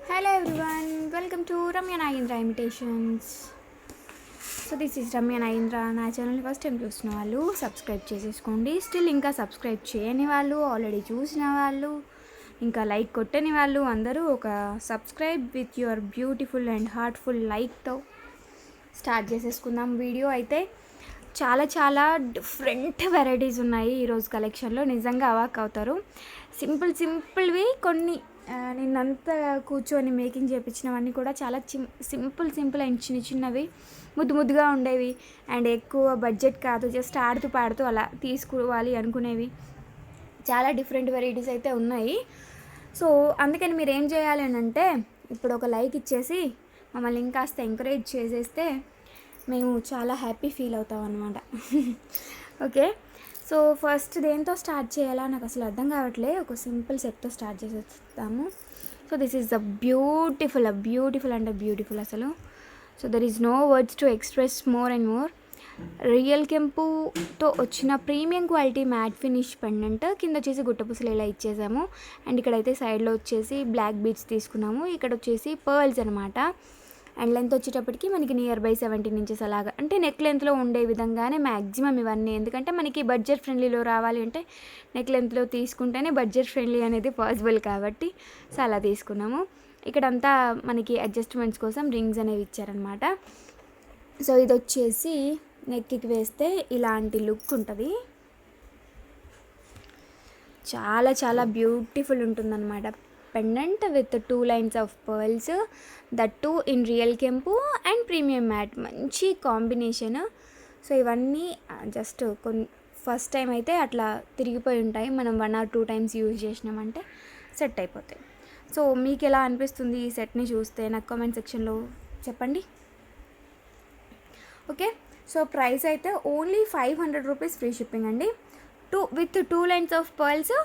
Hello everyone, welcome to Ramya Nagendra Imitations. So this is Ramya Nagendra. నా ఛానల్ని first time చూసిన వాళ్ళు సబ్స్క్రైబ్ చేసేసుకోండి. స్టిల్ ఇంకా సబ్స్క్రైబ్ చేయని వాళ్ళు, ఆల్రెడీ చూసిన వాళ్ళు, ఇంకా లైక్ కొట్టని వాళ్ళు అందరూ ఒక subscribe with your beautiful and heartful లైక్తో స్టార్ట్ చేసేసుకుందాం. వీడియో అయితే చాలా చాలా డిఫరెంట్ వెరైటీస్ ఉన్నాయి ఈరోజు కలెక్షన్లో. నిజంగా అవాక్ అవుతారు. సింపుల్వి కొన్ని నిన్నంతా కూర్చొని మేకింగ్ చేయించినవన్నీ కూడా చాలా సింపుల్ అండ్ చిన్నవి ముద్దుగా ఉండేవి అండ్ ఎక్కువ బడ్జెట్ కాదు, జస్ట్ ఆడుతూ పాడుతూ అలా తీసుకోవాలి అనుకునేవి చాలా డిఫరెంట్ వెరైటీస్ అయితే ఉన్నాయి. సో అందుకని మీరు ఏం చేయాలి అని అంటే, ఇప్పుడు ఒక లైక్ ఇచ్చేసి మమ్మల్ని ఇంకాస్త ఎంకరేజ్ చేసేస్తే మేము చాలా హ్యాపీ ఫీల్ అవుతాం అన్నమాట. ఓకే, సో ఫస్ట్ దేంతో స్టార్ట్ చేయాలా నాకు అసలు అర్థం కావట్లే. ఒక సింపుల్ సెట్తో స్టార్ట్ చేసేస్తాము. So this is beautiful and beautiful అసలు. So there is no words to express more and more. Real కెంపుతో వచ్చిన premium quality matte finish pendant కింద వచ్చేసి గుట్టపుసలు ఇలా ఇచ్చేసాము. అండ్ ఇక్కడైతే సైడ్లో వచ్చేసి బ్లాక్ బీడ్స్ తీసుకున్నాము. ఇక్కడ వచ్చేసి పర్ల్స్ అనమాట. అండ్ లెంత్ వచ్చేటప్పటికి మనకి నియర్ బై 17 ఇంచెస్ అలాగా, అంటే నెక్ లెంత్లో ఉండే విధంగానే మ్యాక్సిమం ఇవన్నీ. ఎందుకంటే మనకి బడ్జెట్ ఫ్రెండ్లీలో రావాలి అంటే నెక్ లెంత్లో తీసుకుంటేనే బడ్జెట్ ఫ్రెండ్లీ అనేది పాసిబుల్ కాబట్టి సో అలా తీసుకున్నాము. ఇక్కడంతా మనకి అడ్జస్ట్మెంట్స్ కోసం రింగ్స్ అనేవి ఇచ్చారనమాట. సో ఇది వచ్చేసి నెక్కి వేస్తే ఇలాంటి లుక్ ఉంటుంది. చాలా చాలా బ్యూటిఫుల్ ఉంటుందన్నమాట. Pendant with 2 lines of pearls, that two in real కెంపు అండ్ ప్రీమియం మ్యాట్, మంచి కాంబినేషన్. సో ఇవన్నీ జస్ట్ ఫస్ట్ టైం అయితే అట్లా తిరిగిపోయి ఉంటాయి. మనం 1 or 2 times యూజ్ చేసినామంటే సెట్ అయిపోతాయి. సో మీకు ఎలా అనిపిస్తుంది ఈ సెట్ని చూస్తే నాకు కామెంట్ సెక్షన్లో చెప్పండి. ఓకే, సో ప్రైస్ అయితే ఓన్లీ 500 రూపీస్ ఫ్రీ షిప్పింగ్ అండి. With 2 lines of pearls.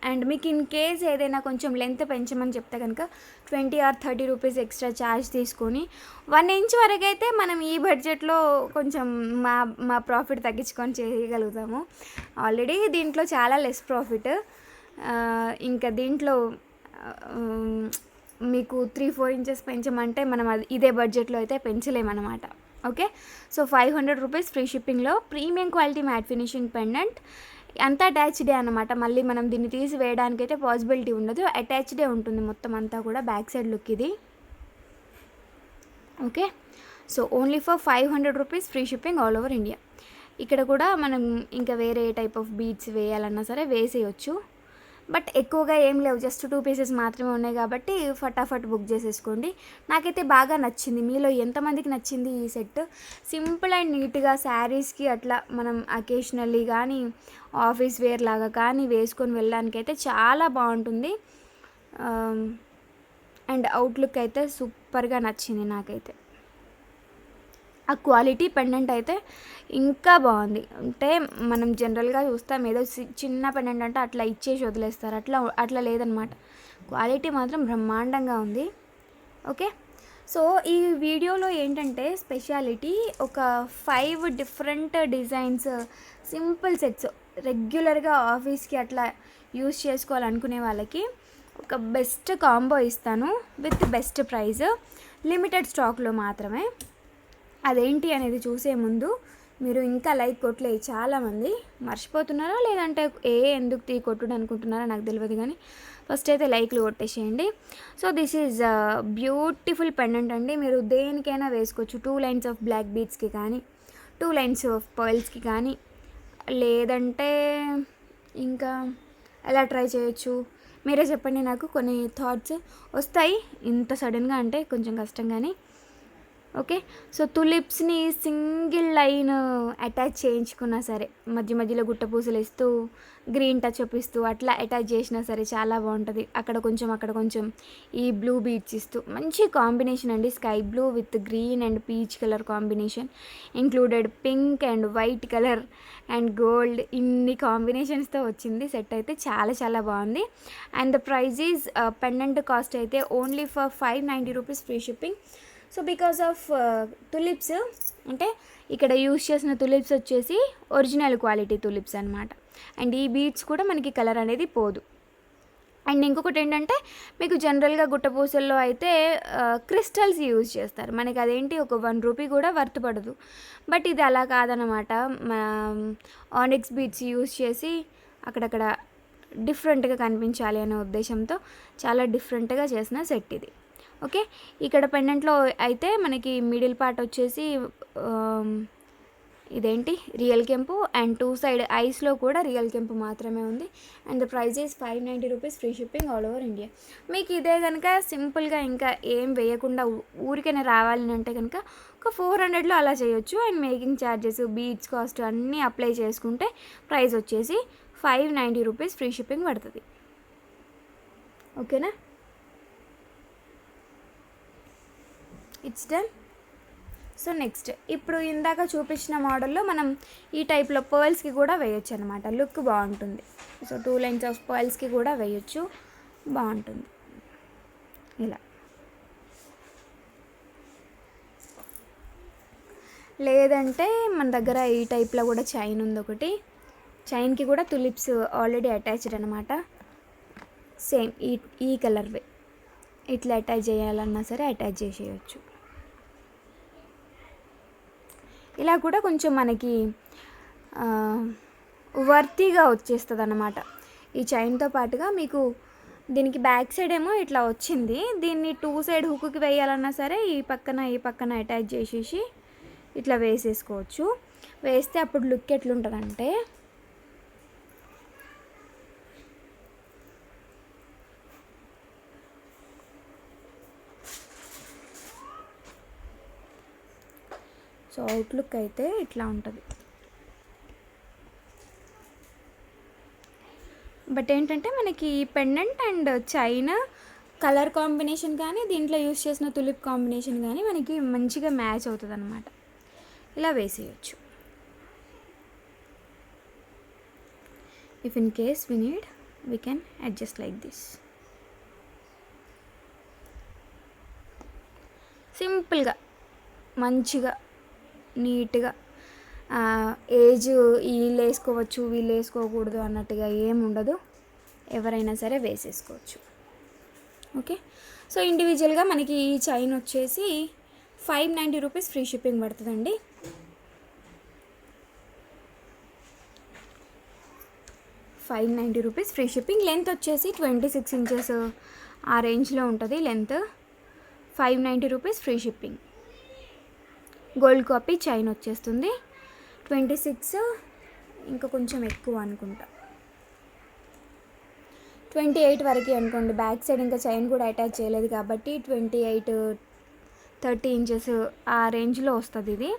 And మీకు ఇన్ కేస్ ఏదైనా కొంచెం లెంత్ పెంచమని చెప్తే కనుక 20 or 30 రూపీస్ ఎక్స్ట్రా ఛార్జ్ తీసుకొని 1 inch వరకు అయితే మనం ఈ బడ్జెట్లో కొంచెం మా ప్రాఫిట్ తగ్గించుకొని చేయగలుగుతాము. ఆల్రెడీ దీంట్లో చాలా లెస్ ప్రాఫిట్. ఇంకా దీంట్లో మీకు 3-4 inches పెంచమంటే మనం ఇదే బడ్జెట్లో అయితే పెంచలేమన్నమాట. ఓకే, సో 500 రూపీస్ ఫ్రీ షిప్పింగ్లో premium quality matte finishing pendant. అంతా అటాచ్డే అనమాట. మళ్ళీ మనం దీన్ని తీసి వేయడానికి అయితే పాసిబిలిటీ ఉండదు, అటాచ్డే ఉంటుంది మొత్తం అంతా కూడా. బ్యాక్ సైడ్ లుక్ ఇది. Okay, so only for 500 rupees free shipping all over India. ఇక్కడ కూడా మనం ఇంకా వేరే టైప్ ఆఫ్ బీడ్స్ వేయాలన్నా సరే వేసేయచ్చు. బట్ ఎక్కువగా ఏం లేవు, జస్ట్ 2 pieces మాత్రమే ఉన్నాయి కాబట్టి ఫటాఫట్ బుక్ చేసేసుకోండి. నాకైతే బాగా నచ్చింది. మీలో ఎంతమందికి నచ్చింది ఈ సెట్? సింపుల్ అండ్ నీట్గా శారీస్కి అట్లా మనం అకేషనల్లీ కానీ ఆఫీస్ వేర్ లాగా కానీ వేసుకొని వెళ్ళడానికైతే చాలా బాగుంటుంది. అండ్ అవుట్లుక్ అయితే సూపర్గా నచ్చింది నాకైతే. ఆ క్వాలిటీ పెండెంట్ అయితే ఇంకా బాగుంది. అంటే మనం జనరల్గా చూస్తాం ఏదో చిన్న పెండెంట్ అంటే అట్లా ఇచ్చేసి వదిలేస్తారు, అట్లా లేదనమాట. క్వాలిటీ మాత్రం బ్రహ్మాండంగా ఉంది. ఓకే, సో ఈ వీడియోలో ఏంటంటే స్పెషాలిటీ, ఒక 5 డిఫరెంట్ డిజైన్స్ సింపుల్ సెట్స్ రెగ్యులర్గా ఆఫీస్కి అట్లా యూస్ చేసుకోవాలనుకునే వాళ్ళకి ఒక బెస్ట్ కాంబో ఇస్తాను విత్ బెస్ట్ ప్రైస్. లిమిటెడ్ స్టాక్లో మాత్రమే. అదేంటి అనేది చూసే ముందు మీరు ఇంకా లైక్ కొట్టలేదు, చాలామంది మర్చిపోతున్నారా లేదంటే ఎందుకు కొట్టుడు అనుకుంటున్నారో నాకు తెలియదు, కానీ ఫస్ట్ అయితే లైక్లు కొట్టేసేయండి. So this is beautiful pendant అండి. మీరు దేనికైనా వేసుకోవచ్చు. 2 lines ఆఫ్ బ్లాక్ బీడ్స్కి కానీ 2 lines ఆఫ్ పర్ల్స్కి కానీ, లేదంటే ఇంకా ఎలా ట్రై చేయొచ్చు మీరే చెప్పండి. నాకు కొన్ని థాట్స్ వస్తాయి ఇంత సడన్గా అంటే కొంచెం కష్టం కానీ. ఓకే, సో తులిప్స్ని సింగిల్ లైన్ అటాచ్ చేయించుకున్నా సరే, మధ్యలో గుట్టపూసలు ఇస్తూ గ్రీన్ టచ్ అప్ ఇస్తూ అట్లా అటాచ్ చేసినా సరే చాలా బాగుంటుంది. అక్కడ కొంచెం ఈ బ్లూ బీడ్స్ ఇస్తూ మంచి కాంబినేషన్ అండి. Sky blue with green and peach colour combination, included pink and white colour and gold, ఇన్ని కాంబినేషన్స్తో వచ్చింది సెట్. అయితే చాలా చాలా బాగుంది. And the price is pendant cost అయితే only for 590 rupees free shipping. So because of tulips, అంటే ఇక్కడ యూస్ చేసిన తులిప్స్ వచ్చేసి ఒరిజినల్ క్వాలిటీ తులిప్స్ అనమాట. అండ్ ఈ బీడ్స్ కూడా మనకి కలర్ అనేది పోదు. అండ్ ఇంకొకటి ఏంటంటే మీకు జనరల్గా గుట్టపూసల్లో అయితే క్రిస్టల్స్ యూజ్ చేస్తారు, మనకి అదేంటి ఒక ₹1 కూడా వర్త్ పడదు. బట్ ఇది అలా కాదనమాట, ఆనిక్స్ బీడ్స్ యూజ్ చేసి అక్కడక్కడ డిఫరెంట్గా కనిపించాలి అనే ఉద్దేశంతో చాలా డిఫరెంట్గా చేసిన సెట్ ఇది. ఓకే, ఇక్కడ పెండెంట్లో అయితే మనకి మిడిల్ పార్ట్ వచ్చేసి ఇదేంటి రియల్ కెంపు, అండ్ 2 సైడ్ ఐస్లో కూడా రియల్ కెంపు మాత్రమే ఉంది. And the price is ₹590 free shipping all over India. మీకు ఇదే కనుక సింపుల్గా ఇంకా ఏం వేయకుండా ఊరికైనా రావాలి అంటే కనుక ఒక 400లో అలా చేయొచ్చు. And making charges, beads cost అన్నీ అప్లై చేసుకుంటే ప్రైస్ వచ్చేసి ₹590 ఫ్రీ షిప్పింగ్ పడుతుంది. ఓకేనా, ఇట్స్ డన్. సో నెక్స్ట్ ఇప్పుడు ఇందాక చూపించిన మోడల్లో మనం ఈ టైప్లో పర్ల్స్కి కూడా వేయొచ్చు అనమాట, లుక్ బాగుంటుంది. సో 2 లైన్స్ ఆఫ్ పర్ల్స్కి కూడా వేయొచ్చు, బాగుంటుంది ఇలా. లేదంటే మన దగ్గర ఈ టైప్లో కూడా చైన్ ఉంది ఒకటి, చైన్కి కూడా తులిప్స్ ఆల్రెడీ అటాచ్డ్ అనమాట, సేమ్ ఈ కలర్వే. ఇట్లా అటాచ్ చేయాలన్నా సరే అటాచ్ చేసేయచ్చు. ఇలా కూడా కొంచెం మనకి వర్తీగా వచ్చేస్తుంది అన్నమాట. ఈ చైన్తో పాటుగా మీకు దీనికి బ్యాక్ సైడ్ ఏమో ఇట్లా వచ్చింది, దీన్ని 2 సైడ్ హుక్కి వేయాలన్నా సరే ఈ పక్కన అటాచ్ చేసేసి ఇట్లా వేసేసుకోవచ్చు. వేస్తే అప్పుడు లుక్ ఎట్లుంటుందంటే సో అవుట్లుక్ అయితే ఇట్లా ఉంటుంది. బట్ ఏంటంటే మనకి pendant and chain colour combination కానీ దీంట్లో యూస్ చేసిన తులిప్ కాంబినేషన్ కానీ మనకి మంచిగా మ్యాచ్ అవుతుంది అన్నమాట. ఇలా వేసేయచ్చు. If in case we need we can adjust like this. సింపుల్గా మంచిగా నీట్గా ఏజ్ వీళ్ళు వేసుకోవచ్చు వీళ్ళు వేసుకోకూడదు అన్నట్టుగా ఏమి ఉండదు, ఎవరైనా సరే వేసేసుకోవచ్చు. ఓకే, సో ఇండివిజువల్గా మనకి ఈ చైన్ వచ్చేసి ₹590 ఫ్రీ షిప్పింగ్ పడుతుందండి. ₹590 ఫ్రీ షిప్పింగ్. లెంత్ వచ్చేసి 26 ఇంచెస్ ఆ రేంజ్లో ఉంటుంది length. ₹590 free shipping. Gold copy chain వచ్చేస్తుంది. 26 ఇంకా కొంచెం ఎక్కువ అనుకుంటా, 28 వరకు అనుకోండి. బ్యాక్ సైడ్ ఇంకా చైన్ కూడా అటాచ్ చేయలేదు కాబట్టి 28, 30 ఇంచెస్ ఆ రేంజ్లో వస్తుంది ఇది.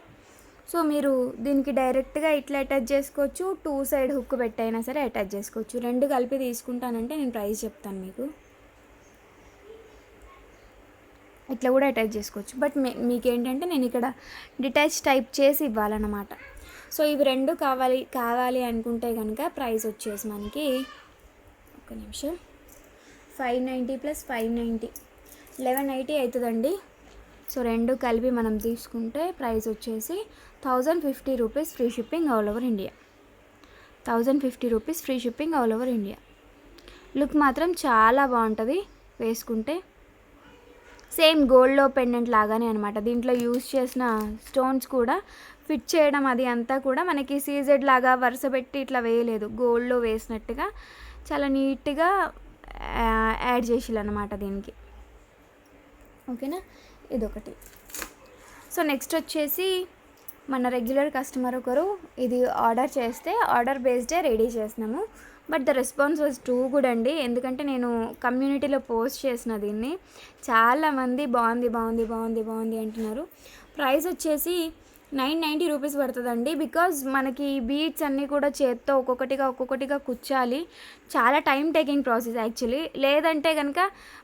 సో మీరు దీనికి డైరెక్ట్గా ఇట్లా అటాచ్ చేసుకోవచ్చు, 2 సైడ్ హుక్ పెట్టైనా సరే అటాచ్ చేసుకోవచ్చు. 2 కలిపి తీసుకుంటానంటే నేను ప్రైస్ చెప్తాను మీకు. ఇట్లా కూడా అటాచ్ చేసుకోవచ్చు. బట్ మీకేంటంటే నేను ఇక్కడ డిటాచ్ టైప్ చేసి ఇవ్వాలన్నమాట. సో ఇవి 2 కావాలి అనుకుంటే కనుక ప్రైస్ వచ్చేసి మనకి ఒక నిమిషం 590 + 590 1180 అవుతుందండి. సో 2 కలిపి మనం తీసుకుంటే ప్రైస్ వచ్చేసి ₹1050 free shipping all over India. ₹1050 free shipping all over India. Look మాత్రం చాలా బాగుంటుంది వేసుకుంటే. సేమ్ గోల్డ్లో పెండెంట్ లాగానే అనమాట. దీంట్లో యూజ్ చేసిన స్టోన్స్ కూడా ఫిట్ చేయడం అది అంతా కూడా మనకి సీజెడ్ లాగా వరుస పెట్టి ఇట్లా వేయలేదు, గోల్డ్లో వేసినట్టుగా చాలా నీట్గా యాడ్ చేసిల్లన్నమాట దీనికి. ఓకేనా, ఇదొకటి. సో నెక్స్ట్ వచ్చేసి మన రెగ్యులర్ కస్టమర్ ఒకరు ఇది ఆర్డర్ చేస్తే ఆర్డర్ బేస్డే రెడీ చేసినాము. But the response was too good అండి. ఎందుకంటే నేను కమ్యూనిటీలో పోస్ట్ చేసిన దీన్ని చాలామంది బాగుంది అంటున్నారు. ప్రైస్ వచ్చేసి ₹990 పడుతుందండి. బికాజ్ మనకి బీడ్స్ అన్నీ కూడా చేత్తో ఒక్కొక్కటిగా కుచ్చాలి, చాలా టైం టేకింగ్ ప్రాసెస్ యాక్చువల్లీ. లేదంటే కనుక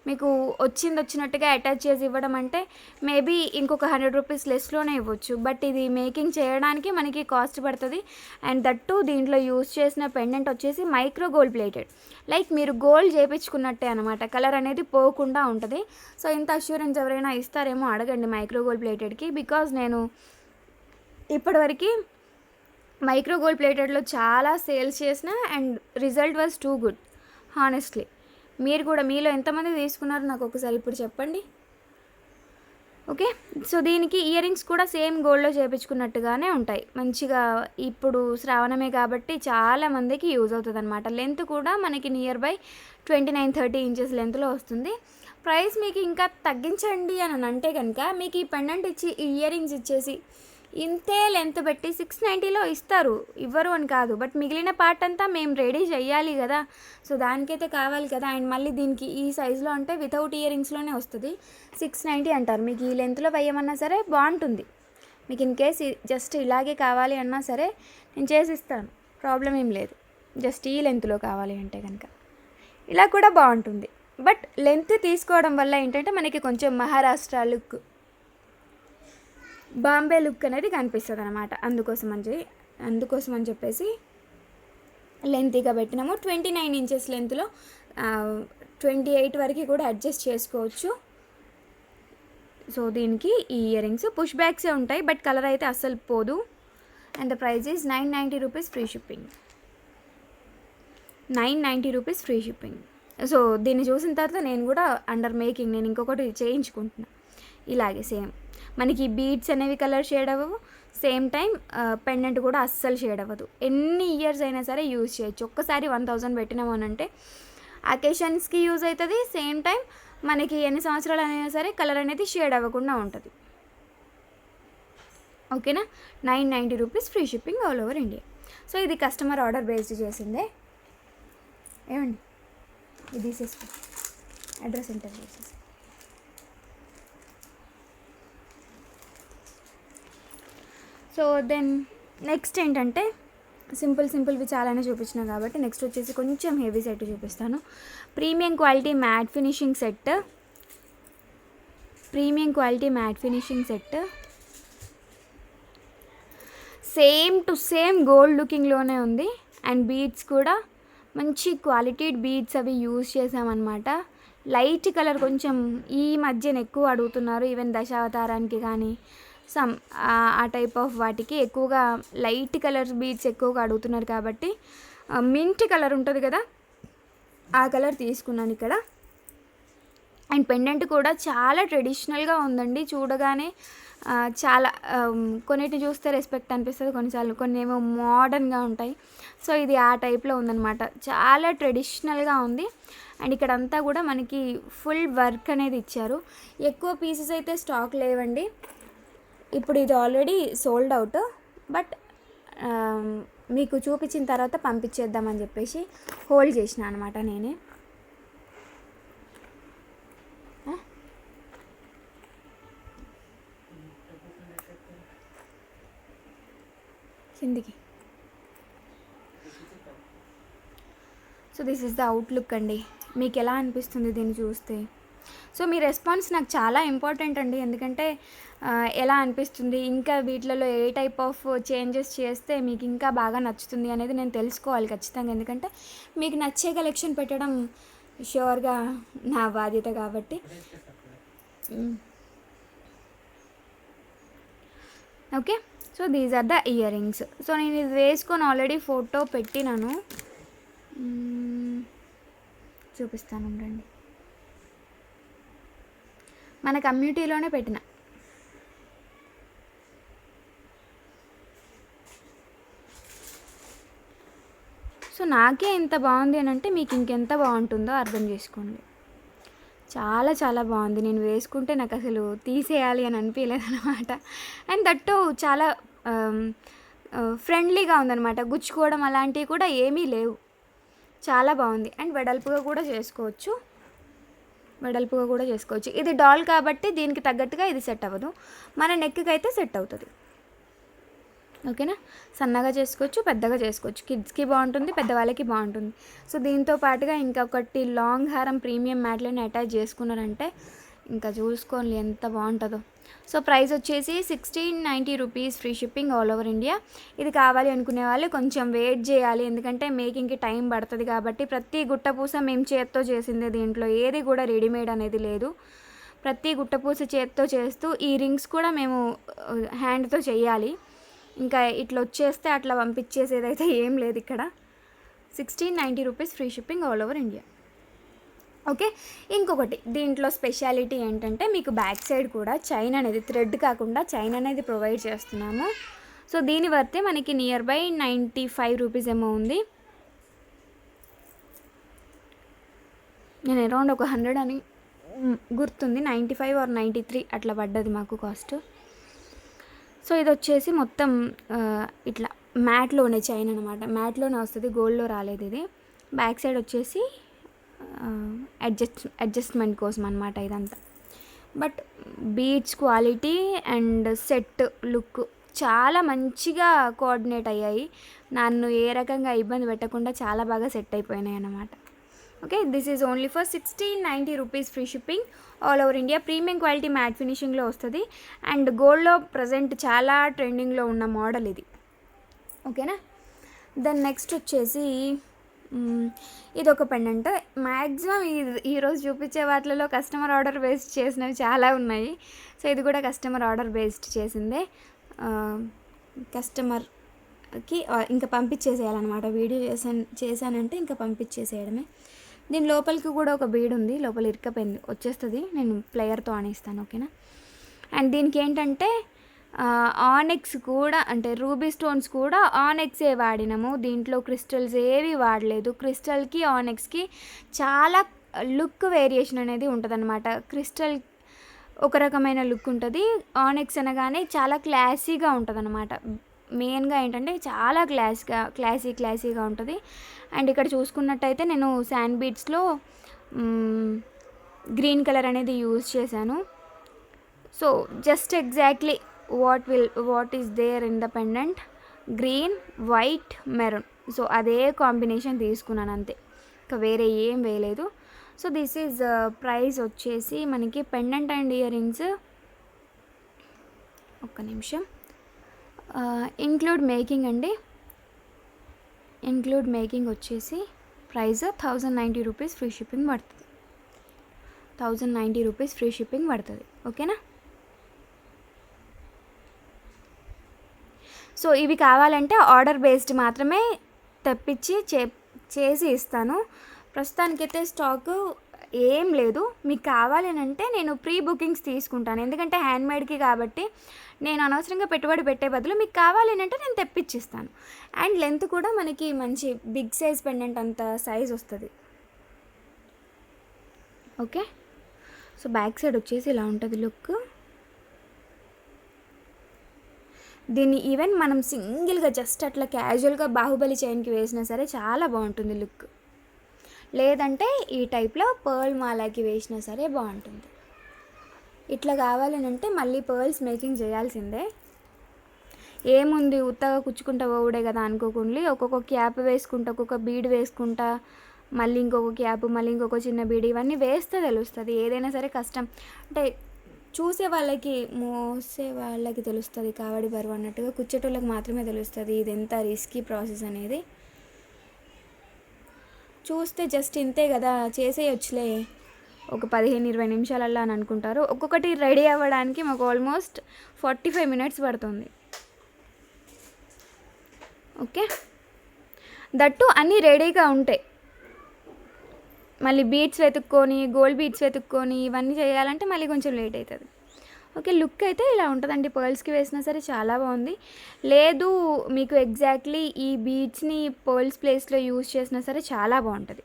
మీకు వచ్చినట్టుగా అటాచ్ చేసి ఇవ్వడం అంటే మేబీ ఇంకొక ₹100 లెస్లోనే ఇవ్వచ్చు. బట్ ఇది మేకింగ్ చేయడానికి మనకి కాస్ట్ పడుతుంది. అండ్ దట్టు దీంట్లో యూజ్ చేసిన పెండెంట్ వచ్చేసి మైక్రో గోల్డ్ ప్లేటెడ్, లైక్ మీరు గోల్డ్ చేయించుకున్నట్టే అనమాట, కలర్ అనేది పోకుండా ఉంటుంది. సో ఇంత అష్యూరెన్స్ ఎవరైనా ఇస్తారేమో అడగండి మైక్రో గోల్డ్ ప్లేటెడ్కి. బికాజ్ నేను ఇప్పటివరకు మైక్రో గోల్డ్ ప్లేటెడ్లో చాలా సేల్స్ చేసిన and result was too good honestly. మీరు కూడా మీలో ఎంతమంది తీసుకున్నారు నాకు ఒకసారి ఇప్పుడు చెప్పండి. ఓకే, సో దీనికి ఇయర్ రింగ్స్ కూడా సేమ్ గోల్డ్లో చేయించుకున్నట్టుగానే ఉంటాయి. మంచిగా ఇప్పుడు శ్రావణమే కాబట్టి చాలామందికి యూజ్ అవుతుంది అనమాట. లెంత్ కూడా మనకి నియర్ బై 29-30 ఇంచెస్ లెంత్లో వస్తుంది. ప్రైస్ మీకు ఇంకా తగ్గించండి అని అంటే కనుక మీకు ఈ పెండెంట్ ఇచ్చి ఈ ఇయర్ రింగ్స్ ఇచ్చేసి ఇంతే లెంత్ పెట్టి 690లో ఇస్తారు, ఇవ్వరు అని కాదు. బట్ మిగిలిన పార్ట్ అంతా మేము రెడీ చేయాలి కదా, సో దానికైతే కావాలి కదా. అండ్ మళ్ళీ దీనికి ఈ సైజులో అంటే వితౌట్ ఇయర్ రింగ్స్లోనే వస్తుంది. 690 అంటారు. మీకు ఈ లెంత్లో వేయమన్నా సరే బాగుంటుంది. మీకు ఇన్ కేస్ జస్ట్ ఇలాగే కావాలి అన్నా సరే నేను చేసిస్తాను, ప్రాబ్లం ఏం లేదు. జస్ట్ ఈ లెంత్లో కావాలి అంటే కనుక ఇలా కూడా బాగుంటుంది. బట్ లెంత్ తీసుకోవడం వల్ల ఏంటంటే మనకి కొంచెం మహారాష్ట్ర లుక్, బాంబే లుక్ అనేది కనిపిస్తుంది అనమాట. అందుకోసం అని చెప్పేసి లెంతీగా పెట్టినాము. 29 ఇంచెస్ లెంత్లో 28 వరకు కూడా అడ్జస్ట్ చేసుకోవచ్చు. సో దీనికి ఈ ఇయర్ రింగ్స్ పుష్ బ్యాక్సే ఉంటాయి, బట్ కలర్ అయితే అస్సలు పోదు. And the price is 990 rupees free shipping. 990 rupees free shipping. So దీన్ని చూసిన తర్వాత నేను కూడా అండర్ మేకింగ్, నేను ఇంకొకటి చేయించుకుంటున్నా. ఇలాగే సేమ్ మనకి బీడ్స్ అనేవి కలర్ షేడ్ అవ్వవు, సేమ్ టైం పెండెంట్ కూడా అస్సలు షేడ్ అవ్వదు. ఎన్ని ఇయర్స్ అయినా సరే యూజ్ చేయొచ్చు. ఒక్కసారి 1000 పెట్టినాము అని అంటే అకేషన్స్కి యూజ్ అవుతుంది. సేమ్ టైం మనకి ఎన్ని సంవత్సరాలు అయినా సరే కలర్ అనేది షేడ్ అవ్వకుండా ఉంటుంది. ఓకేనా, 990 rupees free shipping all over India. So ఇది కస్టమర్ ఆర్డర్ బేస్డ్ చేసిందే. ఏమండి ఇది తీసేసుకో, అడ్రస్ ఎంటర్ చేసేసి. సో దెన్ నెక్స్ట్ ఏంటంటే సింపుల్వి చాలానే చూపించిన కాబట్టి నెక్స్ట్ వచ్చేసి కొంచెం హెవీ సెట్ చూపిస్తాను. Premium quality matte finishing set, same to same gold లుకింగ్లోనే ఉంది. అండ్ బీడ్స్ కూడా మంచి క్వాలిటీ బీడ్స్ అవి యూజ్ చేసామన్నమాట. లైట్ కలర్ కొంచెం ఈ మధ్యన ఎక్కువ అడుగుతున్నారు. ఈవెన్ దశావతారానికి కానీ ఆ టైప్ ఆఫ్ వాటికి ఎక్కువగా లైట్ కలర్ బీడ్స్ ఎక్కువగా అడుగుతున్నారు కాబట్టి మింట్ కలర్ ఉంటుంది కదా, ఆ కలర్ తీసుకున్నాను ఇక్కడ. అండ్ పెండెంట్ కూడా చాలా ట్రెడిషనల్గా ఉందండి. చూడగానే చాలా కొన్నిటిని చూస్తే రెస్పెక్ట్ అనిపిస్తుంది, కొన్ని ఏమో మోడర్న్గా ఉంటాయి. సో ఇది ఆ టైప్లో ఉందన్నమాట. చాలా ట్రెడిషనల్గా ఉంది. అండ్ ఇక్కడంతా కూడా మనకి ఫుల్ వర్క్ అనేది ఇచ్చారు. ఎక్కువ పీసెస్ అయితే స్టాక్ లేవండి. ఇప్పుడు ఇది ఆల్రెడీ సోల్డ్ అవుట్, బట్ మీకు చూపించిన తర్వాత పంపించేద్దామని చెప్పేసి హోల్డ్ చేసిన అనమాట నేనే. కిందికి. So this is the outlook అండి. మీకు ఎలా అనిపిస్తుంది దీన్ని చూస్తే? సో మీ రెస్పాన్స్ నాకు చాలా ఇంపార్టెంట్ అండి. ఎందుకంటే ఎలా అనిపిస్తుంది, ఇంకా వీటిలలో ఏ టైప్ ఆఫ్ చేంజెస్ చేస్తే మీకు ఇంకా బాగా నచ్చుతుంది అనేది నేను తెలుసుకోవాలి ఖచ్చితంగా. ఎందుకంటే మీకు నచ్చే కలెక్షన్ పెట్టడం ష్యూర్గా నా బాధ్యత కాబట్టి. Okay, so these are the earrings. So నేను ఇది వేసుకొని ఆల్రెడీ ఫోటో పెట్టినాను, చూపిస్తాను ఉండండి. మన కమ్యూనిటీలోనే పెట్టిన. సో నాకే ఇంత బాగుంది అని అంటే మీకు ఇంకెంత బాగుంటుందో అర్థం చేసుకోండి. చాలా చాలా బాగుంది. నేను వేసుకుంటే నాకు అసలు తీసేయాలి అని అనిపించలేదు అనమాట. అండ్ దట్టు చాలా ఫ్రెండ్లీగా ఉందన్నమాట. గుచ్చుకోవడం అలాంటివి కూడా ఏమీ లేవు. చాలా బాగుంది. అండ్ వెడల్పుగా కూడా చేసుకోవచ్చు. ఇది డాల్ కాబట్టి దీనికి తగ్గట్టుగా ఇది సెట్ అవ్వదు, మన నెక్కి అయితే సెట్ అవుతుంది. ఓకేనా, సన్నగా చేసుకోవచ్చు, పెద్దగా చేసుకోవచ్చు. కిడ్స్కి బాగుంటుంది, పెద్దవాళ్ళకి బాగుంటుంది. సో దీంతో పాటుగా ఇంకొకటి లాంగ్ హారం ప్రీమియం మ్యాట్లని అటాచ్ చేసుకున్నారంటే ఇంకా చూసుకోండి ఎంత బాగుంటుందో. సో ప్రైస్ వచ్చేసి 1690 rupees free shipping all over India. ఇది కావాలి అనుకునే వాళ్ళు కొంచెం వెయిట్ చేయాలి, ఎందుకంటే మేకింగ్కి టైం పడుతుంది కాబట్టి. ప్రతి గుట్టపూస మేము చేత్తో చేసిందే, దీంట్లో ఏది కూడా రెడీమేడ్ అనేది లేదు. ప్రతి గుట్టపూస చేత్తో చేస్తూ ఈ రింగ్స్ కూడా మేము హ్యాండ్తో చేయాలి. ఇంకా ఇట్లా వచ్చేస్తే అట్లా పంపించేసేదైతే ఏం లేదు ఇక్కడ. 1690 rupees free shipping all over India. Okay. ఇంకొకటి దీంట్లో స్పెషాలిటీ ఏంటంటే మీకు బ్యాక్ సైడ్ కూడా చైన్ అనేది థ్రెడ్ కాకుండా చైన్ అనేది ప్రొవైడ్ చేస్తున్నాము. సో దీని వర్తే మనకి నియర్ బై 95 రూపీస్ ఏమో ఉంది. నేను అరౌండ్ ఒక 100 అని గుర్తుంది, 95 ఆర్ 93 అట్లా పడ్డది మాకు కాస్ట్. సో ఇది వచ్చేసి మొత్తం ఇట్లా మ్యాట్లోనే చైన్ అనమాట, మ్యాట్లోనే వస్తుంది, గోల్డ్లో రాలేదు ఇది. బ్యాక్ సైడ్ వచ్చేసి అడ్జస్ట్మెంట్ కోసం అనమాట ఇదంతా. But beads quality and set look చాలా మంచిగా కోఆర్డినేట్ అయ్యాయి, నన్ను ఏ రకంగా ఇబ్బంది పెట్టకుండా చాలా బాగా సెట్ అయిపోయినాయి అన్నమాట. Okay, this is only for 1690 rupees, free shipping all over India. Premium quality matte ఫినిషింగ్లో వస్తుంది అండ్ గోల్డ్లో ప్రజెంట్ చాలా ట్రెండింగ్లో ఉన్న మోడల్ ఇది. ఓకేనా. దెన్ నెక్స్ట్ వచ్చేసి ఇది ఒక పెండెంట్. మ్యాక్సిమం ఈరోజు చూపించే వాటిలో కస్టమర్ ఆర్డర్ బేస్డ్ చేసినవి చాలా ఉన్నాయి. సో ఇది కూడా కస్టమర్ ఆర్డర్ బేస్డ్ చేసిందే. కస్టమర్కి ఇంకా పంపించేసేయాలన్నమాట. వీడియో చేశానంటే ఇంకా పంపించేసేయడమే. దీని లోపలికి కూడా ఒక బీడ్ ఉంది, లోపల ఇరకపోయింది, వచ్చేస్తుంది, నేను ప్లేయర్తో ఆనిస్తాను. ఓకేనా. అండ్ దీనికి ఏంటంటే ఆనెక్స్ కూడా, అంటే రూబీ స్టోన్స్ కూడా ఆనెక్సే వాడినాము, దీంట్లో క్రిస్టల్స్ ఏవి వాడలేదు. క్రిస్టల్కి ఆనెక్స్కి చాలా లుక్ వేరియేషన్ అనేది ఉంటుంది. క్రిస్టల్ ఒక రకమైన లుక్ ఉంటుంది, ఆనెక్స్ అనగానే చాలా క్లాసీగా ఉంటుంది. మెయిన్గా ఏంటంటే చాలా క్లాసీగా ఉంటుంది. అండ్ ఇక్కడ చూసుకున్నట్టయితే నేను శాండ్ బీడ్స్లో గ్రీన్ కలర్ అనేది యూజ్ చేశాను. So just exactly what is there in the pendant, green, white, maroon. So అదే కాంబినేషన్ తీసుకున్నాను అంతే, ఇంకా వేరే ఏం వేయలేదు. సో దిస్ ఈజ్ ప్రైస్ వచ్చేసి మనకి పెండెంట్ అండ్ ఇయర్ రింగ్స్, ఒక్క నిమిషం, ఇంక్లూడ్ మేకింగ్ అండి. ఇంక్లూడ్ మేకింగ్ వచ్చేసి ప్రైస్ 1090 రూపీస్, ఫ్రీ షిప్పింగ్ పడుతుంది. 1090 రూపీస్ ఫ్రీ షిప్పింగ్ పడుతుంది. ఓకేనా. సో ఇవి కావాలంటే ఆర్డర్ బేస్డ్ మాత్రమే తెప్పించి చేసి ఇస్తాను. ప్రస్తుతానికైతే స్టాకు ఏం లేదు. మీకు కావాలి అంటే నేను ప్రీ బుకింగ్స్ తీసుకుంటాను, ఎందుకంటే హ్యాండ్మేడ్కి కాబట్టి నేను అనవసరంగా పెట్టుబడి పెట్టే బదులు మీకు కావాలి అంటే నేను తెప్పించిస్తాను. అండ్ లెంత్ కూడా మనకి మంచి బిగ్ సైజ్ పెండెంట్ అంత సైజ్ వస్తుంది. ఓకే. సో బ్యాక్ సైడ్ వచ్చేసి ఇలా ఉంటుంది లుక్. దీన్ని ఈవెన్ మనం సింగిల్గా జస్ట్ అట్లా క్యాజువల్గా బాహుబలి చైన్కి వేసినా సరే చాలా బాగుంటుంది లుక్. లేదంటే ఈ టైప్లో పర్ల్ మాలాకి వేసినా సరే బాగుంటుంది. ఇట్లా కావాలనంటే మళ్ళీ పర్ల్స్ మేకింగ్ చేయాల్సిందే. ఏముంది ఉత్తగా కుచ్చుకుంటా పోవుడే కదా అనుకోకుండా ఒక్కొక్క క్యాప్ వేసుకుంటా, ఒక్కొక్క బీడ్ వేసుకుంటా, మళ్ళీ ఇంకొక క్యాప్, మళ్ళీ ఇంకొక చిన్న బీడ్, ఇవన్నీ వేస్తే తెలుస్తుంది. ఏదైనా సరే కష్టం అంటే చూసే వాళ్ళకి, మోసే వాళ్ళకి తెలుస్తుంది కావడి బరువు అన్నట్టుగా, కుచ్చేటోళ్ళకి మాత్రమే తెలుస్తుంది ఇది ఎంత రిస్కీ ప్రాసెస్ అనేది. చూస్తే జస్ట్ ఇంతే కదా చేసేయొచ్చులే ఒక 15-20 నిమిషాలల్లో అని అనుకుంటారు. ఒక్కొక్కటి రెడీ అవ్వడానికి మాకు ఆల్మోస్ట్ 45 మినిట్స్ పడుతుంది. ఓకే. దట్టు అన్నీ రెడీగా ఉంటాయి, మళ్ళీ బీడ్స్ వెతుక్కొని, గోల్డ్ బీడ్స్ వెతుక్కొని ఇవన్నీ చేయాలంటే మళ్ళీ కొంచెం లేట్ అవుతుంది. ఓకే, లుక్ అయితే ఇలా ఉంటుందండి. పర్ల్స్కి వేసినా సరే చాలా బాగుంది. లేదు మీకు ఎగ్జాక్ట్లీ ఈ బీడ్స్ని పర్ల్స్ ప్లేస్లో యూజ్ చేసినా సరే చాలా బాగుంటుంది.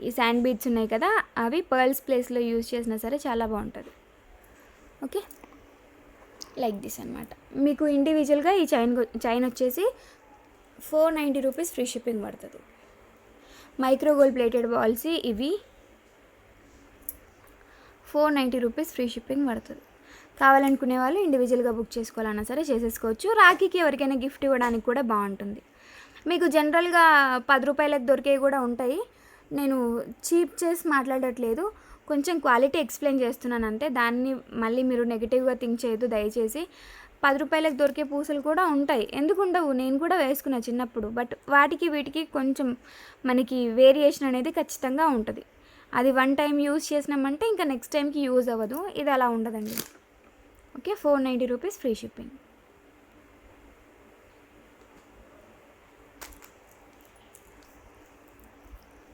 ఈ శాండ్ బీడ్స్ ఉన్నాయి కదా, అవి పర్ల్స్ ప్లేస్లో యూజ్ చేసినా సరే చాలా బాగుంటుంది. ఓకే, లైక్ దిస్ అనమాట. మీకు ఇండివిజువల్గా ఈ చైన్ వచ్చేసి 490 రూపీస్ ఫ్రీ షిప్పింగ్ పడుతుంది. మైక్రో గోల్డ్ ప్లేటెడ్ బాల్స్ ఇవి 490 రూపీస్ ఫ్రీ షిప్పింగ్ పడుతుంది. కావాలనుకునే వాళ్ళు ఇండివిజువల్గా బుక్ చేసుకోవాలన్నా సరే చేసేసుకోవచ్చు. రాఖీకి ఎవరికైనా గిఫ్ట్ ఇవ్వడానికి కూడా బాగుంటుంది. మీకు జనరల్గా 10 రూపాయలకు దొరికేవి కూడా ఉంటాయి. నేను చీప్ చేసి మాట్లాడట్లేదు, కొంచెం క్వాలిటీ ఎక్స్ప్లెయిన్ చేస్తున్నాను అంతే. దాన్ని మళ్ళీ మీరు నెగిటివ్గా థింక్ చేయొద్దు దయచేసి. 10 రూపాయలకు దొరికే పూసలు కూడా ఉంటాయి, ఎందుకు ఉండవు, నేను కూడా వేసుకున్నా చిన్నప్పుడు. బట్ వాటికి వీటికి కొంచెం మనకి వేరియేషన్ అనేది ఖచ్చితంగా ఉంటుంది. అది వన్ టైం యూజ్ చేసినామంటే ఇంకా నెక్స్ట్ టైంకి యూజ్ అవ్వదు. ఇది అలా ఉండదండి. Okay, 490 rupees free shipping.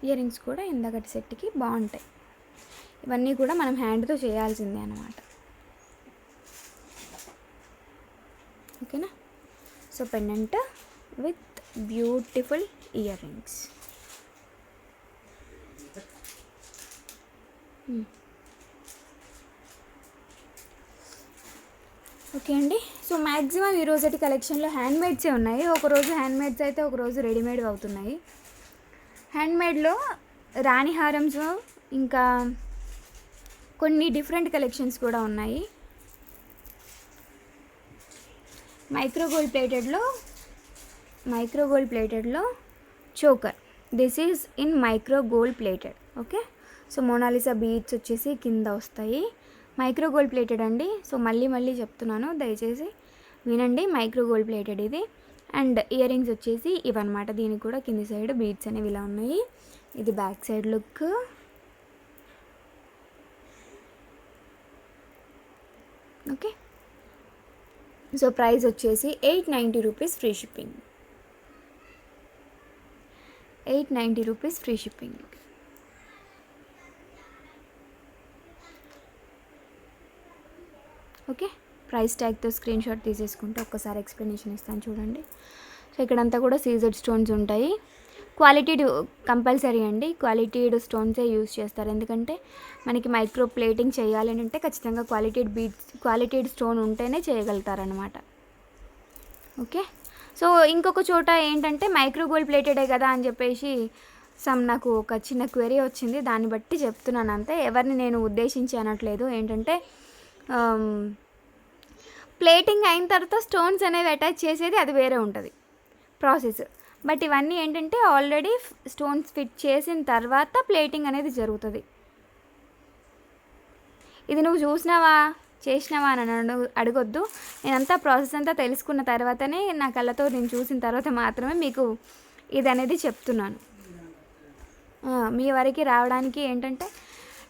Ear rings కూడా ఇందాకటి సెట్కి బాగుంటాయి. ఇవన్నీ కూడా మనం హ్యాండ్తో చేయాల్సిందే అన్నమాట. ఓకేనా. So pendant with beautiful ear rings. Okay అండి. సో మ్యాక్సిమం ఈరోజు కలెక్షన్లో హ్యాండ్మేడ్సే ఉన్నాయి. ఒకరోజు హ్యాండ్మేడ్స్ అయితే ఒకరోజు రెడీమేడ్ అవుతున్నాయి. హ్యాండ్మేడ్లో రాణి హారమ్స్ ఇంకా కొన్ని డిఫరెంట్ కలెక్షన్స్ కూడా ఉన్నాయి. మైక్రో గోల్డ్ ప్లేటెడ్లో choker. This is in micro gold plated. Okay. So Monalisa beads వచ్చేసి కింద వస్తాయి. మైక్రో గోల్డ్ ప్లేటెడ్ అండి. సో మళ్ళీ చెప్తున్నాను, దయచేసి వినండి. మైక్రో గోల్డ్ ప్లేటెడ్ ఇది. అండ్ ఇయర్ రింగ్స్ వచ్చేసి ఇవన్నమాట. దీనికి కూడా కింది సైడ్ బీడ్స్ అనేవి ఇలా ఉన్నాయి. ఇది back side look. Okay. So price వచ్చేసి 890 rupees free shipping. 890 rupees free shipping. Okay. Price ట్యాగ్తో స్క్రీన్ షాట్ తీసేసుకుంటే ఒక్కసారి ఎక్స్ప్లెనేషన్ ఇస్తాను చూడండి. సో ఇక్కడంతా కూడా సీజెడ్ స్టోన్స్ ఉంటాయి. క్వాలిటీడ్ కంపల్సరీ అండి. క్వాలిటీడ్ స్టోన్సే యూజ్ చేస్తారు. ఎందుకంటే మనకి మైక్రో ప్లేటింగ్ చేయాలి అంటే ఖచ్చితంగా క్వాలిటీడ్ స్టోన్ ఉంటేనే చేయగలుగుతారనమాట. ఓకే. సో ఇంకొక చోట ఏంటంటే మైక్రో గోల్డ్ ప్లేటెడే కదా అని చెప్పేసి నాకు ఒక చిన్న క్వెరీ వచ్చింది. దాన్ని బట్టి చెప్తున్నాను అంతే. ఎవరిని నేను ఉద్దేశించి అనట్లేదు. ఏంటంటే ప్లేటింగ్ అయిన తర్వాత స్టోన్స్ అనేవి అటాచ్ చేసేది అది వేరే ఉంటుంది ప్రాసెస్. బట్ ఇవన్నీ ఏంటంటే ఆల్రెడీ స్టోన్స్ ఫిట్ చేసిన తర్వాత ప్లేటింగ్ అనేది జరుగుతుంది. ఇది నువ్వు చూసినావా చేసినావా అని అడగొద్దు. నేనంతా ప్రాసెస్ అంతా తెలుసుకున్న తర్వాతనే నా కళ్ళతో నేను చూసిన తర్వాత మాత్రమే మీకు ఇది అనేది చెప్తున్నాను. మీ వరకు రావడానికి ఏంటంటే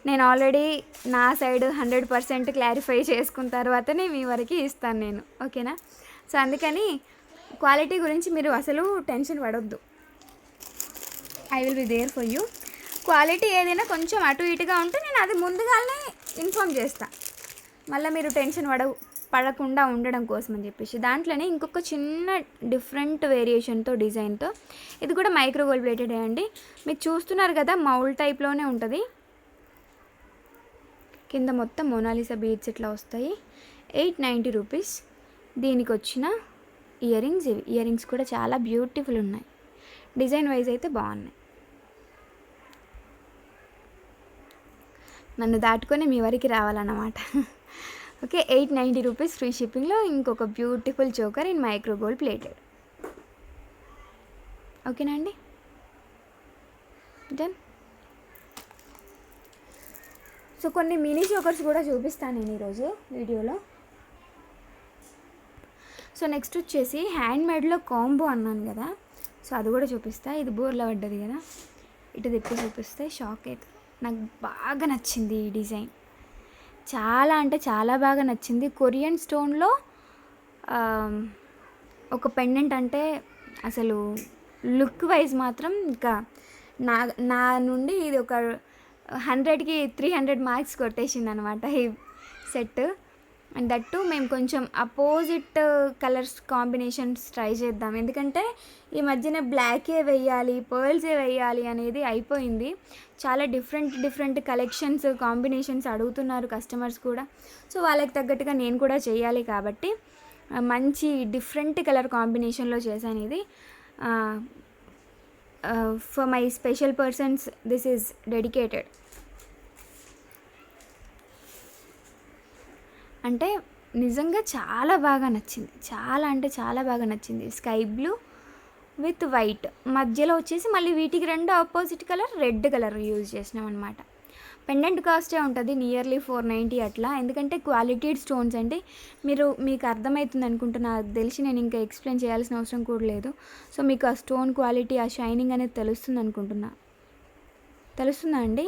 నేను ఆల్రెడీ నా సైడ్ 100% క్లారిఫై చేసుకున్న తర్వాతనే మీ వరకు ఇస్తాను నేను. ఓకేనా. సో అందుకని క్వాలిటీ గురించి మీరు అసలు టెన్షన్ పడొద్దు. I will be there for you. Quality ఏదైనా కొంచెం అటు ఇటుగా ఉంటే నేను అది ముందుగానే ఇన్ఫామ్ చేస్తాను. మళ్ళీ మీరు టెన్షన్ పడకుండా ఉండడం కోసం అని చెప్పేసి దాంట్లోనే ఇంకొక చిన్న డిఫరెంట్ వేరియేషన్తో డిజైన్తో ఇది కూడా మైక్రో గోల్డ్ ప్లేటెడ్ అండి. మీకు చూస్తున్నారు కదా, మౌల్ టైప్లోనే ఉంటుంది. కింద మొత్తం మోనాలిసా బీడ్స్ ఇట్లా వస్తాయి. 890 రూపీస్. దీనికి వచ్చిన ఇయర్ రింగ్స్ ఇవి. ఇయర్ రింగ్స్ కూడా చాలా బ్యూటిఫుల్ ఉన్నాయి. డిజైన్ వైజ్ అయితే బాగున్నాయి. నన్ను దాటుకొని మీ వరకు రావాలన్నమాట. ఓకే. 890 రూపీస్ ఫ్రీ షిప్పింగ్లో ఇంకొక beautiful choker in micro gold plated. ఓకేనా అండి. డన్. సో కొన్ని మినీ చోకర్స్ కూడా చూపిస్తాను నేను ఈరోజు వీడియోలో. సో నెక్స్ట్ వచ్చేసి హ్యాండ్మేడ్లో కాంబో అన్నాను కదా, సో అది కూడా చూపిస్తా. ఇది బోర్లో పడ్డది కదా, ఇటు తిప్పి చూపిస్తే షాక్ అవుతుంది. నాకు బాగా నచ్చింది ఈ డిజైన్. చాలా అంటే చాలా బాగా నచ్చింది. కొరియన్ స్టోన్లో ఒక పెండెంట్ అంటే అసలు లుక్ వైజ్ మాత్రం ఇంకా నా నుండి ఇది ఒక 100కి 300 మార్క్స్ కొట్టేసింది అనమాట ఈ సెట్. అండ్ దట్టు మేము కొంచెం అపోజిట్ కలర్స్ కాంబినేషన్స్ ట్రై చేద్దాం. ఎందుకంటే ఈ మధ్యన బ్లాకే వేయాలి, పర్ల్సే వేయాలి అనేది అయిపోయింది. చాలా డిఫరెంట్ కలెక్షన్స్ కాంబినేషన్స్ అడుగుతున్నారు కస్టమర్స్ కూడా. సో వాళ్ళకి తగ్గట్టుగా నేను కూడా చేయాలి కాబట్టి మంచి డిఫరెంట్ కలర్ కాంబినేషన్లో చేశాను ఇది. For my special persons this is dedicated. అంటే నిజంగా చాలా బాగా నచ్చింది. చాలా అంటే చాలా బాగా నచ్చింది. స్కై బ్లూ విత్ వైట్ మధ్యలో వచ్చేసి మళ్ళీ వీటికి రెండు opposite colour red colour use చేసినాం అనమాట. పెండెంట్ కాస్టే ఉంటుంది నియర్లీ 490 అట్లా. ఎందుకంటే క్వాలిటీడ్ స్టోన్స్ అండి. మీకు అర్థమవుతుంది అనుకుంటున్నా, తెలిసి నేను ఇంకా ఎక్స్ప్లెయిన్ చేయాల్సిన అవసరం కూడా లేదు. సో మీకు ఆ స్టోన్ క్వాలిటీ, ఆ షైనింగ్ అనేది తెలుస్తుంది అనుకుంటున్నా. తెలుస్తుందా అండి?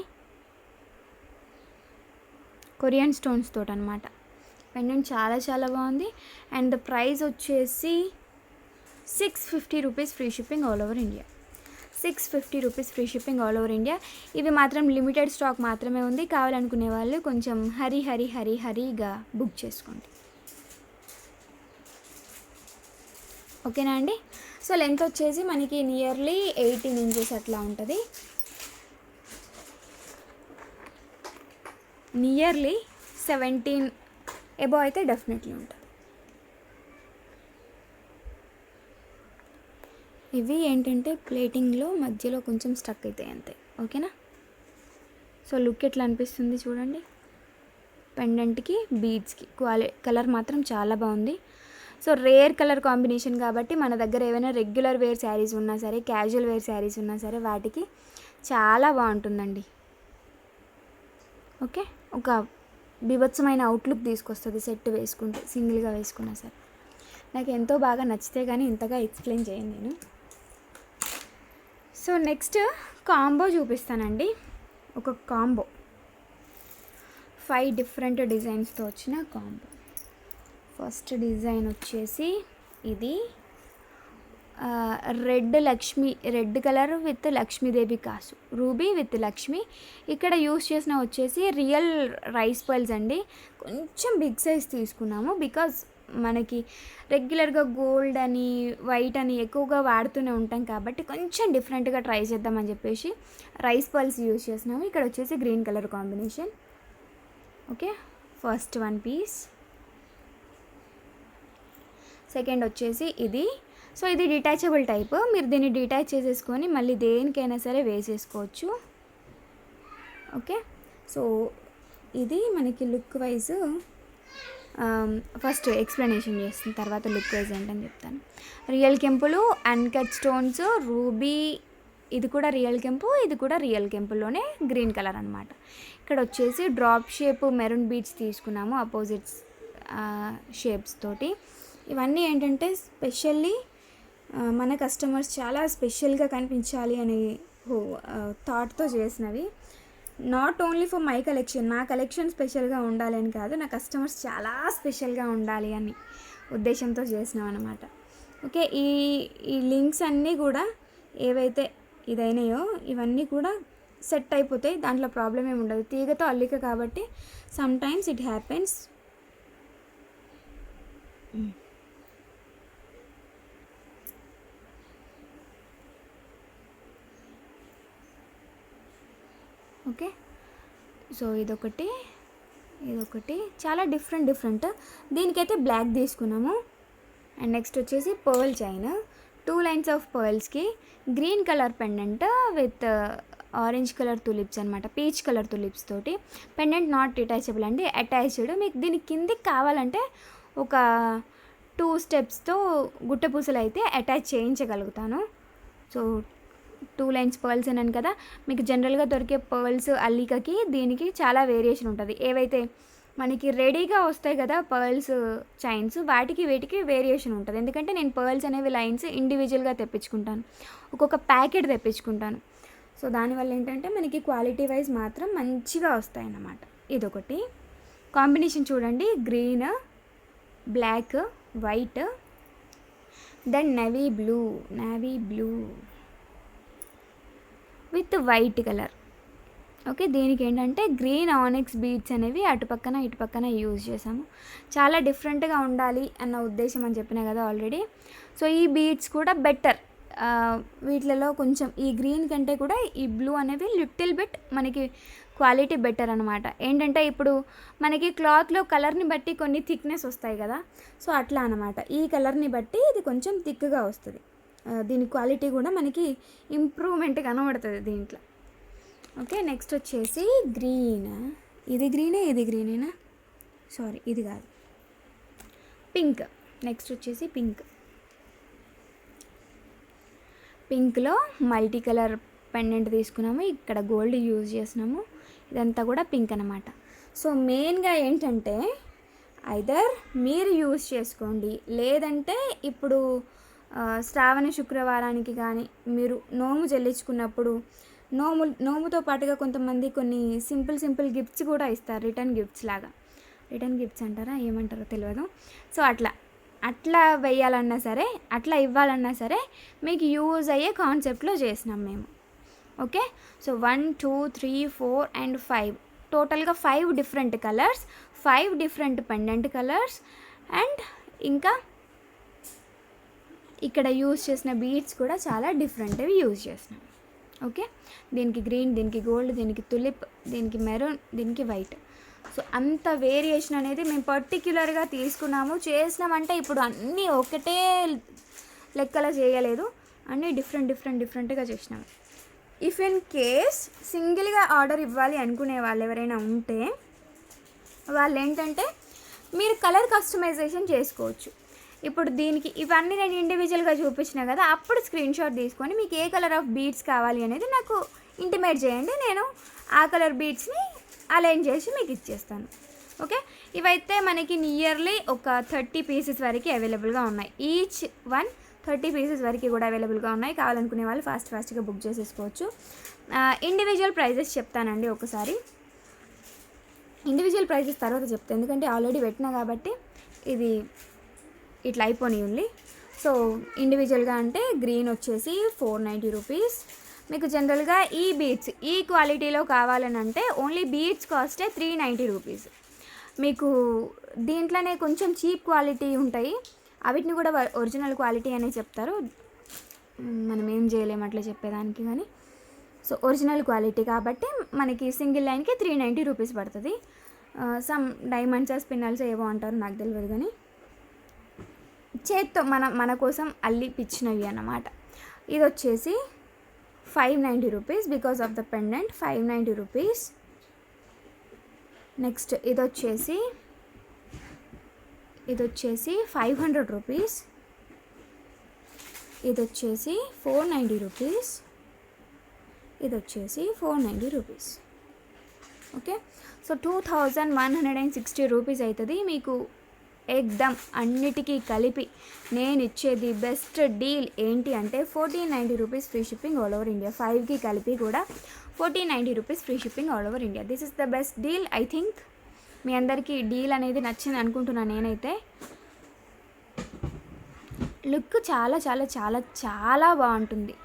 కొరియన్ స్టోన్స్ తోటి అనమాట. పెండెంట్ చాలా చాలా బాగుంది. అండ్ ద ప్రైస్ వచ్చేసి 650 rupees free shipping all over India. 650 rupees free shipping all over India. ఇవి మాత్రం లిమిటెడ్ స్టాక్ మాత్రమే ఉంది. కావాలనుకునే వాళ్ళు కొంచెం హరీగా బుక్ చేసుకోండి. ఓకేనా అండి. సో లెంత్ వచ్చేసి మనకి నియర్లీ 18 ఇంచెస్ అట్లా ఉంటుంది. నియర్లీ 17 ఎబో అయితే డెఫినెట్లీ ఉంటుంది. ఇవి ఏంటంటే ప్లేటింగ్లో మధ్యలో కొంచెం స్టక్ అవుతాయి అంతే. ఓకేనా. సో లుక్ ఎట్లా అనిపిస్తుంది చూడండి. పెండెంట్కి బీడ్స్కి కలర్ మాత్రం చాలా బాగుంది. సో రేర్ కలర్ కాంబినేషన్ కాబట్టి మన దగ్గర ఏమైనా రెగ్యులర్ వేర్ శారీస్ ఉన్నా సరే, క్యాజువల్ వేర్ శారీస్ ఉన్నా సరే వాటికి చాలా బాగుంటుందండి. ఓకే, ఒక బీభత్సమైన అవుట్లుక్ తీసుకొస్తుంది సెట్ వేసుకుంటే, సింగిల్గా వేసుకున్నా సరే. నాకు ఎంతో బాగా నచ్చితే కానీ ఇంతగా ఎక్స్ప్లెయిన్ చేయను నేను. సో నెక్స్ట్ కాంబో చూపిస్తానండి. ఒక కాంబో 5 డిఫరెంట్ డిజైన్స్తో వచ్చిన కాంబో. ఫస్ట్ డిజైన్ వచ్చేసి ఇది రెడ్ కలర్ విత్ లక్ష్మీదేవి కాసు, రూబీ విత్ లక్ష్మి. ఇక్కడ యూస్ చేసిన వచ్చేసి రియల్ రైస్ పర్ల్స్ అండి. కొంచెం బిగ్ సైజ్ తీసుకున్నాము బికాజ్ మనకి రెగ్యులర్గా గోల్డ్ అని వైట్ అని ఎక్కువగా వాడుతూనే ఉంటాం కాబట్టి కొంచెం డిఫరెంట్గా ట్రై చేద్దామని చెప్పేసి రైస్ పర్ల్స్ యూస్ చేసినాము. ఇక్కడ వచ్చేసి green colour combination. Okay, first one piece. Second వచ్చేసి ఇది. సో ఇది డిటాచబుల్ టైప్. మీరు దీన్ని డిటాచ్ చేసేసుకొని మళ్ళీ దేనికైనా సరే వేసేసుకోవచ్చు. ఓకే, సో ఇది మనకి లుక్ వైజ్ ఫస్ట్ ఎక్స్ప్లెనేషన్ చేస్తుంది, తర్వాత లుక్ వైజ్ ఏంటని చెప్తాను. రియల్ కెంపులు, అన్కట్ స్టోన్స్, రూబీ, ఇది కూడా రియల్ కెంపు, ఇది కూడా రియల్ కెంపులోనే గ్రీన్ కలర్ అనమాట. ఇక్కడ వచ్చేసి డ్రాప్ షేప్ మెరూన్ బీడ్స్ తీసుకున్నాము అపోజిట్స్ షేప్స్ తోటి. ఇవన్నీ ఏంటంటే స్పెషల్లీ మన కస్టమర్స్ చాలా స్పెషల్గా కనిపించాలి అనే థాట్తో చేసినవి. Not only for my collection, నా కలెక్షన్ స్పెషల్గా ఉండాలి అని కాదు, నా కస్టమర్స్ చాలా స్పెషల్గా ఉండాలి అని ఉద్దేశంతో చేసినాం అనమాట. ఓకే, ఈ లింక్స్ అన్నీ కూడా ఏవైతే ఇదైనాయో ఇవన్నీ కూడా సెట్ అయిపోతాయి, దాంట్లో ప్రాబ్లం ఏమి ఉండదు. తీగతో అల్లిక కాబట్టి sometimes it happens. Okay, so ఇదొకటి చాలా డిఫరెంట్. దీనికైతే బ్లాక్ తీసుకున్నాము. అండ్ నెక్స్ట్ వచ్చేసి పర్ల్ చైన్, 2 లైన్స్ ఆఫ్ పర్ల్స్కి green colour pendant with orange colour tulips అనమాట, పీచ్ కలర్ తులిప్స్ తోటి. పెండెంట్ నాట్ డిటాచబుల్ అండి, అటాచ్డ్. మీకు దీని కిందికి కావాలంటే ఒక 2 స్టెప్స్తో గుట్టపూసలు అయితే అటాచ్ చేయించగలుగుతాను. సో 2 లైన్స్ పర్ల్స్ అన్నాను కదా, మీకు జనరల్గా దొరికే పర్ల్స్ అల్లికకి దీనికి చాలా వేరియేషన్ ఉంటుంది. ఏవైతే మనకి రెడీగా వస్తాయి కదా పర్ల్స్ చైన్స్, వీటికి వేరియేషన్ ఉంటుంది. ఎందుకంటే నేను పర్ల్స్ అనేవి లైన్స్ ఇండివిజువల్గా తెప్పించుకుంటాను, ఒక్కొక్క ప్యాకెట్ తెప్పించుకుంటాను. సో దానివల్ల ఏంటంటే మనకి క్వాలిటీ వైజ్ మాత్రం మంచిగా వస్తాయి అన్నమాట. ఇదొకటి కాంబినేషన్ చూడండి, green, black, white, then navy blue with white colour. Okay, దీనికి ఏంటంటే గ్రీన్ ఆనిక్స్ బీడ్స్ అనేవి అటుపక్కన ఇటుపక్కన యూజ్ చేసాము. చాలా డిఫరెంట్గా ఉండాలి అన్న ఉద్దేశం అని చెప్పినా కదా ఆల్రెడీ. సో ఈ బీడ్స్ కూడా బెటర్, వీటిలలో కొంచెం ఈ గ్రీన్ కంటే కూడా ఈ బ్లూ అనేవి లిటిల్ బిట్ మనకి క్వాలిటీ బెటర్ అనమాట. ఏంటంటే ఇప్పుడు మనకి క్లాత్లో కలర్ని బట్టి కొన్ని థిక్నెస్ వస్తాయి కదా, సో అట్లా అనమాట. ఈ కలర్ని బట్టి ఇది కొంచెం థిక్గా వస్తుంది, దీని క్వాలిటీ కూడా మనకి ఇంప్రూవ్మెంట్ కనబడుతుంది దీంట్లో. ఓకే, నెక్స్ట్ వచ్చేసి గ్రీన్. ఇది గ్రీనేనా, సారీ ఇది కాదు, పింక్. నెక్స్ట్ వచ్చేసి పింక్లో మల్టీ కలర్ పెండెంట్ తీసుకున్నాము. ఇక్కడ గోల్డ్ యూజ్ చేసినాము. ఇదంతా కూడా పింక్ అనమాట. సో మెయిన్గా ఏంటంటే ఐదర్ మీరు యూజ్ చేసుకోండి, లేదంటే ఇప్పుడు శ్రావణ శుక్రవారానికి కానీ మీరు నోము చెల్లించుకున్నప్పుడు నోముతో పాటుగా కొంతమంది కొన్ని సింపుల్ గిఫ్ట్స్ కూడా ఇస్తారు, రిటర్న్ గిఫ్ట్స్ లాగా. రిటర్న్ గిఫ్ట్స్ అంటారా ఏమంటారో తెలియదు. సో అట్లా అట్లా వేయాలన్నా సరే, అట్లా ఇవ్వాలన్నా సరే మీకు యూజ్ అయ్యే కాన్సెప్ట్లో చేసినాం మేము. ఓకే, సో 1 2 3 4 అండ్ 5 టోటల్గా 5 different colours, 5 different pendant colours. And ఇంకా ఇక్కడ యూజ్ చేసిన బీడ్స్ కూడా చాలా డిఫరెంట్వి యూజ్ చేసినాం. ఓకే, దీనికి గ్రీన్, దీనికి గోల్డ్, దీనికి తులిప్, దీనికి మెరూన్, దీనికి వైట్. సో అంత వేరియేషన్ అనేది మేము పర్టిక్యులర్గా తీసుకున్నాము. చేసినామంటే ఇప్పుడు అన్నీ ఒకటే లెక్కలో చేయలేదు, అన్నీ డిఫరెంట్గా చేసినాము. ఇఫ్ ఇన్ కేస్ సింగిల్గా ఆర్డర్ ఇవ్వాలి అనుకునే వాళ్ళు ఎవరైనా ఉంటే వాళ్ళు ఏంటంటే మీరు కలర్ కస్టమైజేషన్ చేసుకోవచ్చు. ఇప్పుడు దీనికి ఇవన్నీ నేను ఇండివిజువల్గా చూపించిన కదా, అప్పుడు స్క్రీన్ షాట్ తీసుకొని మీకు ఏ కలర్ ఆఫ్ బీడ్స్ కావాలి అనేది నాకు ఇంటిమేట్ చేయండి. నేను ఆ కలర్ బీడ్స్ని అలైన్ చేసి మీకు ఇచ్చేస్తాను. ఓకే, ఇవైతే మనకి నియర్లీ ఒక 30 పీసెస్ వరకు అవైలబుల్గా ఉన్నాయి. ఈచ్ వన్ 30 పీసెస్ వరకు కూడా అవైలబుల్గా ఉన్నాయి. కావాలనుకునే వాళ్ళు ఫాస్ట్గా బుక్ చేసేసుకోవచ్చు. ఇండివిజువల్ ప్రైజెస్ చెప్తానండి ఒకసారి. ఇండివిజువల్ ప్రైజెస్ తర్వాత చెప్తాను, ఎందుకంటే ఆల్రెడీ పెట్టినా కాబట్టి ఇది ఇట్లా అయిపోయి ఉంది. సో ఇండివిజువల్గా అంటే గ్రీన్ వచ్చేసి 490 రూపీస్. మీకు జనరల్గా ఈ బీడ్స్ ఈ క్వాలిటీలో కావాలని అంటే ఓన్లీ బీడ్స్ కాస్టే 390 రూపీస్. మీకు దీంట్లోనే కొంచెం చీప్ క్వాలిటీ ఉంటాయి, అవిటిని కూడా ఒరిజినల్ క్వాలిటీ అనే చెప్తారు. మనం ఏం చేయలేము అట్లా చెప్పేదానికి కానీ. సో ఒరిజినల్ క్వాలిటీ కాబట్టి మనకి సింగిల్ లైన్కి 390 రూపీస్ పడుతుంది. సమ్ డైమండ్స్ స్పిన్నల్స్ ఏవో అంటారు, నాకు తెలియదు, కానీ చేత్తో మన కోసం అల్లిపిచ్చినవి అన్నమాట. ఇది వచ్చేసి 590 rupees because of the pendant, 590 rupees. Next ఇది వచ్చేసి 500 రూపీస్. ఇది వచ్చేసి 490 రూపీస్. ఇది వచ్చేసి 490 రూపీస్. ఓకే, సో 2160 రూపీస్ అవుతుంది మీకు ఎగ్దమ్ అన్నిటికీ కలిపి. నేను ఇచ్చేది బెస్ట్ డీల్ ఏంటి అంటే 1490 rupees free shipping all over India. 5కి కలిపి కూడా 1490 rupees free shipping all over India. This is the best deal. I think మీ అందరికీ డీల్ అనేది నచ్చింది అనుకుంటున్నాను. నేనైతే లుక్ చాలా చాలా చాలా చాలా బాగుంటుంది.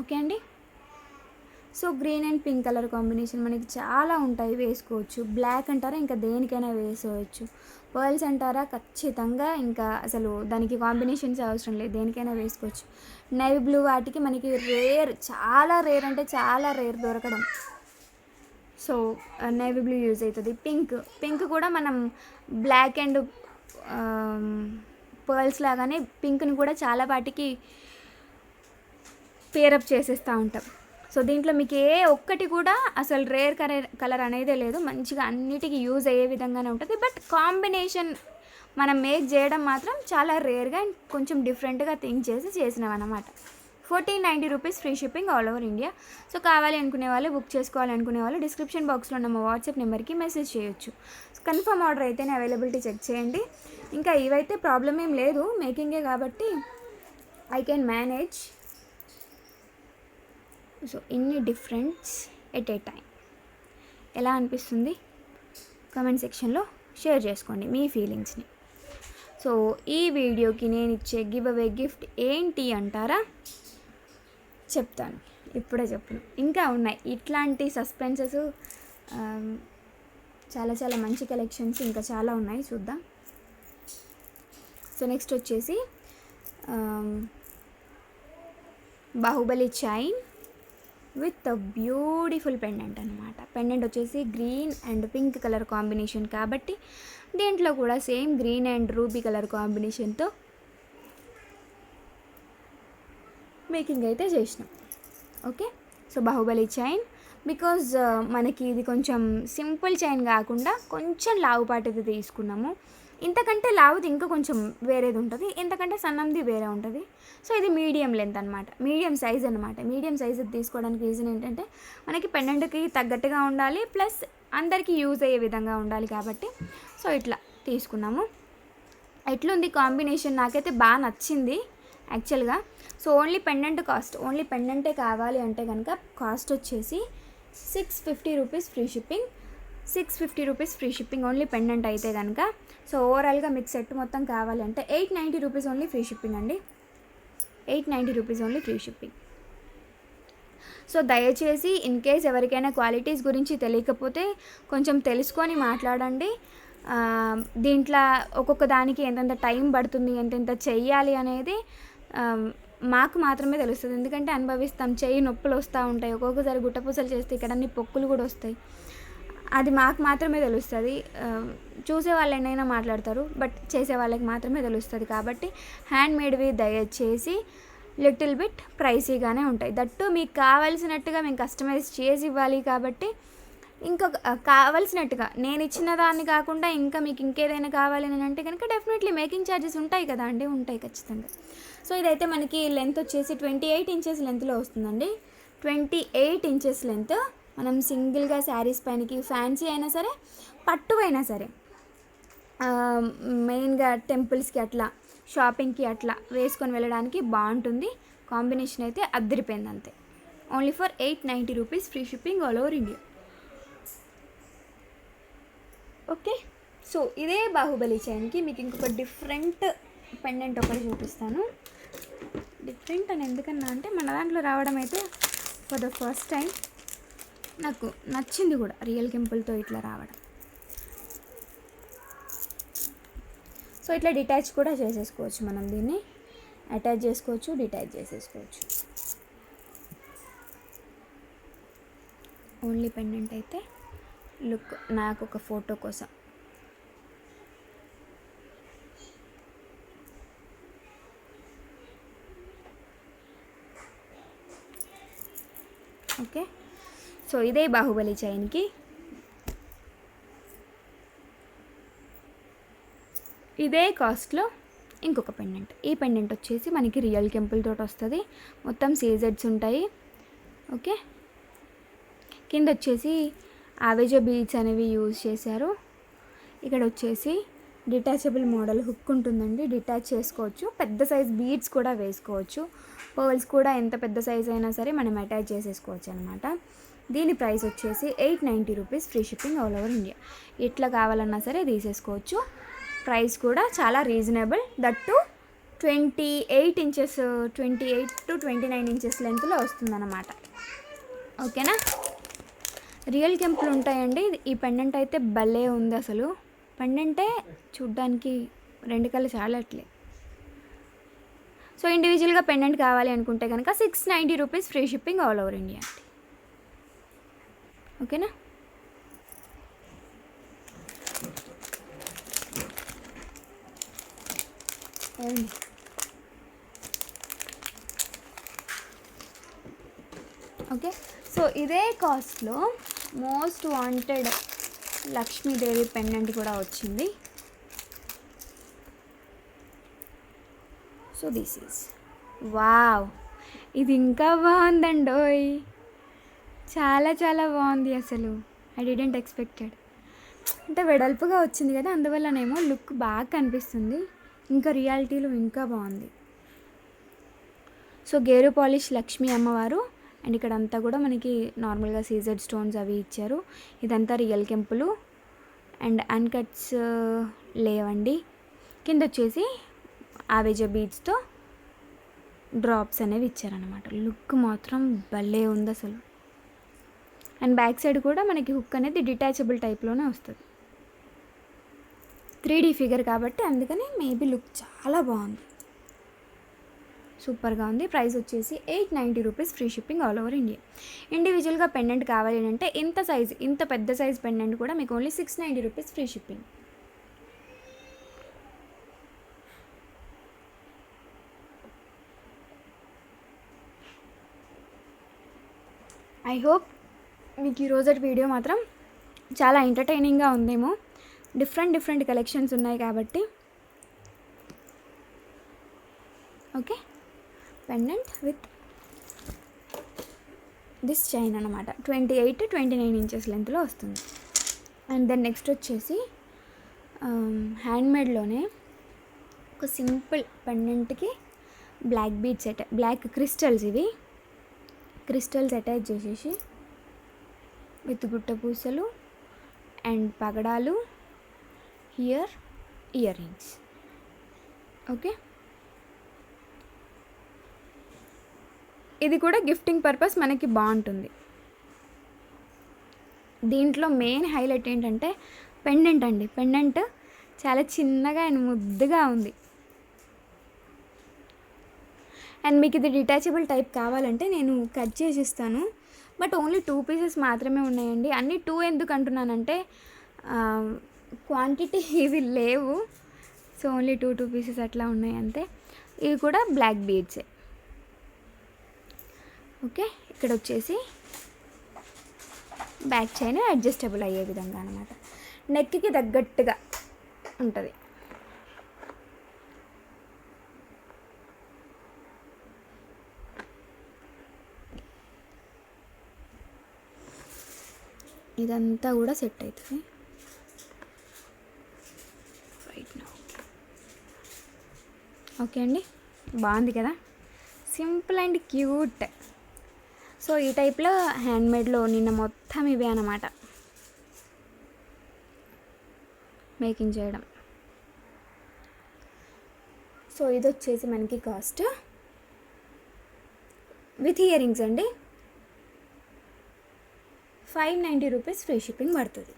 ఓకే అండి, so green and pink colour combination మనకి చాలా ఉంటాయి, వేసుకోవచ్చు. బ్లాక్ అంటారా ఇంకా దేనికైనా వేసుకోవచ్చు. పర్ల్స్ అంటారా ఖచ్చితంగా ఇంకా అసలు దానికి కాంబినేషన్స్ అవసరం లేదు, దేనికైనా వేసుకోవచ్చు. నేవీ బ్లూ వాటికి మనకి చాలా రేర్ అంటే చాలా రేర్ దొరకడం. సో నేవీ బ్లూ యూజ్ అవుతుంది. పింక్ కూడా మనం బ్లాక్ అండ్ పర్ల్స్ లాగానే పింక్ని కూడా చాలా వాటికి పేరప్ చేసేస్తూ ఉంటాం. సో దీంట్లో మీకు ఏ ఒక్కటి కూడా అసలు రేర్ కలర్ అనేదే లేదు, మంచిగా అన్నిటికీ యూజ్ అయ్యే విధంగానే ఉంటుంది. బట్ కాంబినేషన్ మనం మేక్ చేయడం మాత్రం చాలా రేర్గా అండ్ కొంచెం డిఫరెంట్గా థింక్ చేసినాం అన్నమాట. 1490 rupees free shipping all over India. So కావాలి అనుకునే వాళ్ళు, బుక్ చేసుకోవాలనుకునే వాళ్ళు డిస్క్రిప్షన్ బాక్స్లో ఉన్న మా వాట్సాప్ నెంబర్కి మెసేజ్ చేయొచ్చు. కన్ఫర్మ్ ఆర్డర్ అయితేనే అవైలబిలిటీ చెక్ చేయండి. ఇంకా ఇవైతే ప్రాబ్లం ఏం లేదు, మేకింగే కాబట్టి ఐ కెన్ మేనేజ్. సో ఇన్ని డిఫరెంట్స్ ఎట్ ఏ టైం ఎలా అనిపిస్తుంది కామెంట్ సెక్షన్లో షేర్ చేసుకోండి మీ ఫీలింగ్స్ని. సో ఈ వీడియోకి నేను ఇచ్చే గివ్ అవే గిఫ్ట్ ఏంటి అంటారా? చెప్తాను, ఇప్పుడే చెప్పను. ఇంకా ఉన్నాయి ఇట్లాంటి సస్పెన్సెస్, చాలా చాలా మంచి కలెక్షన్స్ ఇంకా చాలా ఉన్నాయి, చూద్దాం. సో నెక్స్ట్ వచ్చేసి Baahubali chain with beautiful pendant అనమాట. పెండెంట్ వచ్చేసి green and pink colour combination కాబట్టి దీంట్లో కూడా same green and ruby colour కాంబినేషన్తో మేకింగ్ అయితే చేసినాం. Okay, so Baahubali chain because మనకి ఇది కొంచెం సింపుల్ చైన్ కాకుండా కొంచెం లావుపాటిది తీసుకున్నాము. ఇంతకంటే లావుది ఇంకా కొంచెం వేరేది ఉంటుంది, ఇంతకంటే సన్నంది వేరే ఉంటుంది. సో ఇది మీడియం లెంత్ అనమాట, మీడియం సైజ్ అనమాట. మీడియం సైజ్ తీసుకోవడానికి రీజన్ ఏంటంటే మనకి పెండెంట్కి తగ్గట్టుగా ఉండాలి, ప్లస్ అందరికీ యూజ్ అయ్యే విధంగా ఉండాలి కాబట్టి సో ఇట్లా తీసుకున్నాము. ఎట్లుంది కాంబినేషన్? నాకైతే బాగా నచ్చింది యాక్చువల్గా. So only pendant cost, only పెండెంటే కావాలి అంటే కనుక కాస్ట్ వచ్చేసి 650 rupees free shipping. ₹650 free shipping only pendant అయితే కనుక. సో ఓవరాల్గా మీకు సెట్ మొత్తం కావాలంటే ₹890 ఓన్లీ ఫ్రీ షిప్పింగ్ అండి. ₹890 ఓన్లీ ఫ్రీ షిప్పింగ్. సో దయచేసి ఇన్ కేస్ ఎవరికైనా క్వాలిటీస్ గురించి తెలియకపోతే కొంచెం తెలుసుకొని మాట్లాడండి. దీంట్లో ఒక్కొక్క దానికి ఎంతెంత టైం పడుతుంది, ఎంతెంత చెయ్యాలి అనేది మాకు మాత్రమే తెలుస్తుంది. ఎందుకంటే అనుభవిస్తాం, చెయ్యి నొప్పులు వస్తూ ఉంటాయి, ఒక్కొక్కసారి గుట్టపూసలు చేస్తే ఇక్కడ అన్ని పొక్కులు కూడా వస్తాయి. అది మాకు మాత్రమే తెలుస్తుంది. చూసే వాళ్ళు ఎన్నైనా మాట్లాడతారు, బట్ చేసే వాళ్ళకి మాత్రమే తెలుస్తుంది. కాబట్టి హ్యాండ్ మేడ్వి దయచేసి లిటిల్ బిట్ ప్రైసీగానే ఉంటాయి. దట్టు మీకు కావాల్సినట్టుగా మేము కస్టమైజ్ చేసి ఇవ్వాలి. కాబట్టి ఇంకా కావాల్సినట్టుగా నేను ఇచ్చిన దాన్ని కాకుండా ఇంకా మీకు ఇంకేదైనా కావాలి అని అంటే కనుక డెఫినెట్లీ మేకింగ్ ఛార్జెస్ ఉంటాయి కదా అండి, ఉంటాయి ఖచ్చితంగా. సో ఇదైతే మనకి లెంత్ వచ్చేసి 28 ఇంచెస్ లెంత్లో వస్తుందండి. 28 ఇంచెస్ లెంత్. మనం సింగిల్గా శారీస్ పైనకి, ఫ్యాన్సీ అయినా సరే, పట్టు అయినా సరే, మెయిన్గా టెంపుల్స్కి అట్లా, షాపింగ్కి అట్లా వేసుకొని వెళ్ళడానికి బాగుంటుంది. కాంబినేషన్ అయితే అద్దరిపోయింది అంతే. Only for ₹890 free shipping all over India. Okay, so ఇదే బాహుబలి చైన్కి మీకు ఇంకొక డిఫరెంట్ పెండెంట్ ఒకటి చూపిస్తాను. డిఫరెంట్ అని ఎందుకన్నా అంటే మన దాంట్లో రావడం అయితే ఫర్ ద ఫస్ట్ టైం నాకు నచ్చింది కూడా, రియల్ కెంపుల్తో ఇట్లా రావడం. సో ఇట్లా డిటాచ్ కూడా చేసేసుకోవచ్చు, మనం దీన్ని అటాచ్ చేసుకోవచ్చు, డిటాచ్ చేసేసుకోవచ్చు. ఓన్లీ పెండెంట్ అయితే లుక్ నాకు ఒక ఫోటో కోసం. ఓకే, సో ఇదే బాహుబలి చైన్కి ఇదే కాస్ట్లో ఇంకొక పెండెంట్. ఈ పెండెంట్ వచ్చేసి మనకి రియల్ కెంపుల్ తోటి వస్తుంది. మొత్తం సీజెడ్స్ ఉంటాయి. ఓకే, కింద వచ్చేసి ఆవేజో బీడ్స్ అనేవి యూజ్ చేశారు. ఇక్కడ వచ్చేసి డిటాచబుల్ మోడల్ హుక్ ఉంటుందండి, డిటాచ్ చేసుకోవచ్చు. పెద్ద సైజ్ బీడ్స్ కూడా వేసుకోవచ్చు. పర్ల్స్ కూడా ఎంత పెద్ద సైజ్ అయినా సరే మనం అటాచ్ చేసేసుకోవచ్చు అనమాట. దీని ప్రైస్ వచ్చేసి ₹890 free shipping all over India. ఎట్లా కావాలన్నా సరే తీసేసుకోవచ్చు. ప్రైస్ కూడా చాలా reasonable. That 28 inches, 28 to 29 inches లెంత్లో వస్తుందన్నమాట. ఓకేనా, రియల్ కెంపులు ఉంటాయండి. ఈ పెండెంట్ అయితే భలే ఉంది అసలు. పెండెంటే చూడ్డానికి 2 కళ్ళు చాలట్లే. సో ఇండివిజువల్గా పెండెంట్ కావాలి అనుకుంటే కనుక ₹690 free shipping all over India అండి. ఓకేనా, ఓకే. సో ఇదే కాస్ట్లో మోస్ట్ వాంటెడ్ లక్ష్మీదేవి పెండెంట్ కూడా వచ్చింది. సో దిస్ ఈజ్ వావ్, ఇది ఇంకా బాగుందండోయ్, చాలా చాలా బాగుంది అసలు. I didn't expected. అంటే వెడల్పుగా వచ్చింది కదా, అందువల్లనేమో లుక్ బాగా కనిపిస్తుంది. ఇంకా రియాలిటీలో ఇంకా బాగుంది. సో గేరు పాలిష్ లక్ష్మీ అమ్మవారు. అండ్ ఇక్కడ అంతా కూడా మనకి నార్మల్గా సీజెడ్ స్టోన్స్ అవి ఇచ్చారు. ఇదంతా రియల్ కెంపులు అండ్ అన్కట్స్ లేవండి. కింద వచ్చేసి ఆవేజ బీడ్స్తో డ్రాప్స్ అనేవి ఇచ్చారనమాట. లుక్ మాత్రం భలే ఉంది అసలు. అండ్ బ్యాక్ సైడ్ కూడా మనకి హుక్ అనేది డిటాచబుల్ టైప్లోనే వస్తుంది. 3D ఫిగర్ కాబట్టి అందుకని మేబీ లుక్ చాలా బాగుంది, సూపర్గా ఉంది. ప్రైస్ వచ్చేసి ₹890 free shipping all over India. ఇండివిజువల్గా పెండెంట్ కావాలి అంటే ఇంత పెద్ద సైజ్ పెండెంట్ కూడా మీకు only ₹690 free shipping. I hope మీకు ఈరోజు వీడియో మాత్రం చాలా ఎంటర్టైనింగ్గా ఉందేమో. డిఫరెంట్ కలెక్షన్స్ ఉన్నాయి కాబట్టి. Okay, pendant with this chain అనమాట. 28 to 29 ఇంచెస్ లెంత్లో వస్తుంది. అండ్ దెన్ నెక్స్ట్ వచ్చేసి హ్యాండ్మేడ్లోనే ఒక సింపుల్ పెండెంట్కి బ్లాక్ బీడ్స్ బ్లాక్ క్రిస్టల్స్, ఇవి క్రిస్టల్స్ అటాచ్ చేసేసి విత్ గుట్ట పూసలు అండ్ పగడాలు, హియర్ ఇయర్ రింగ్స్. ఓకే, ఇది కూడా గిఫ్టింగ్ పర్పస్ మనకి బాగుంటుంది. దీంట్లో మెయిన్ హైలైట్ ఏంటంటే పెండెంట్ అండి. పెండెంట్ చాలా చిన్నగా అండ్ ముద్దుగా ఉంది. అండ్ మీకు ఇది డిటాచబుల్ టైప్ కావాలంటే నేను కట్ చేసి ఇస్తాను, బట్ ఓన్లీ 2 పీసెస్ మాత్రమే ఉన్నాయండి. అన్నీ 2 ఎందుకు అంటున్నానంటే క్వాంటిటీ ఇవి లేవు, సో ఓన్లీ 2 పీసెస్ అట్లా ఉన్నాయి అంతే. ఇవి కూడా బ్లాక్ బీడ్సే. ఓకే, ఇక్కడ వచ్చేసి బ్యాక్ చైన్ అడ్జస్టబుల్ అయ్యే విధంగా అనమాట, నెక్కి తగ్గట్టుగా ఉంటుంది. ఇదంతా కూడా సెట్ అవుతుంది. ఓకే అండి, బాగుంది కదా, సింపుల్ అండ్ క్యూట్. సో ఈ టైప్లో హ్యాండ్మేడ్లో నిన్న మొత్తం ఇవే అన్నమాట మేకింగ్ చేయడం. సో ఇది వచ్చేసి మనకి కాస్ట్ విత్ ఇయర్ రింగ్స్ అండి 590 రూపీస్ ఫ్రీ షిప్పింగ్ పడుతుంది.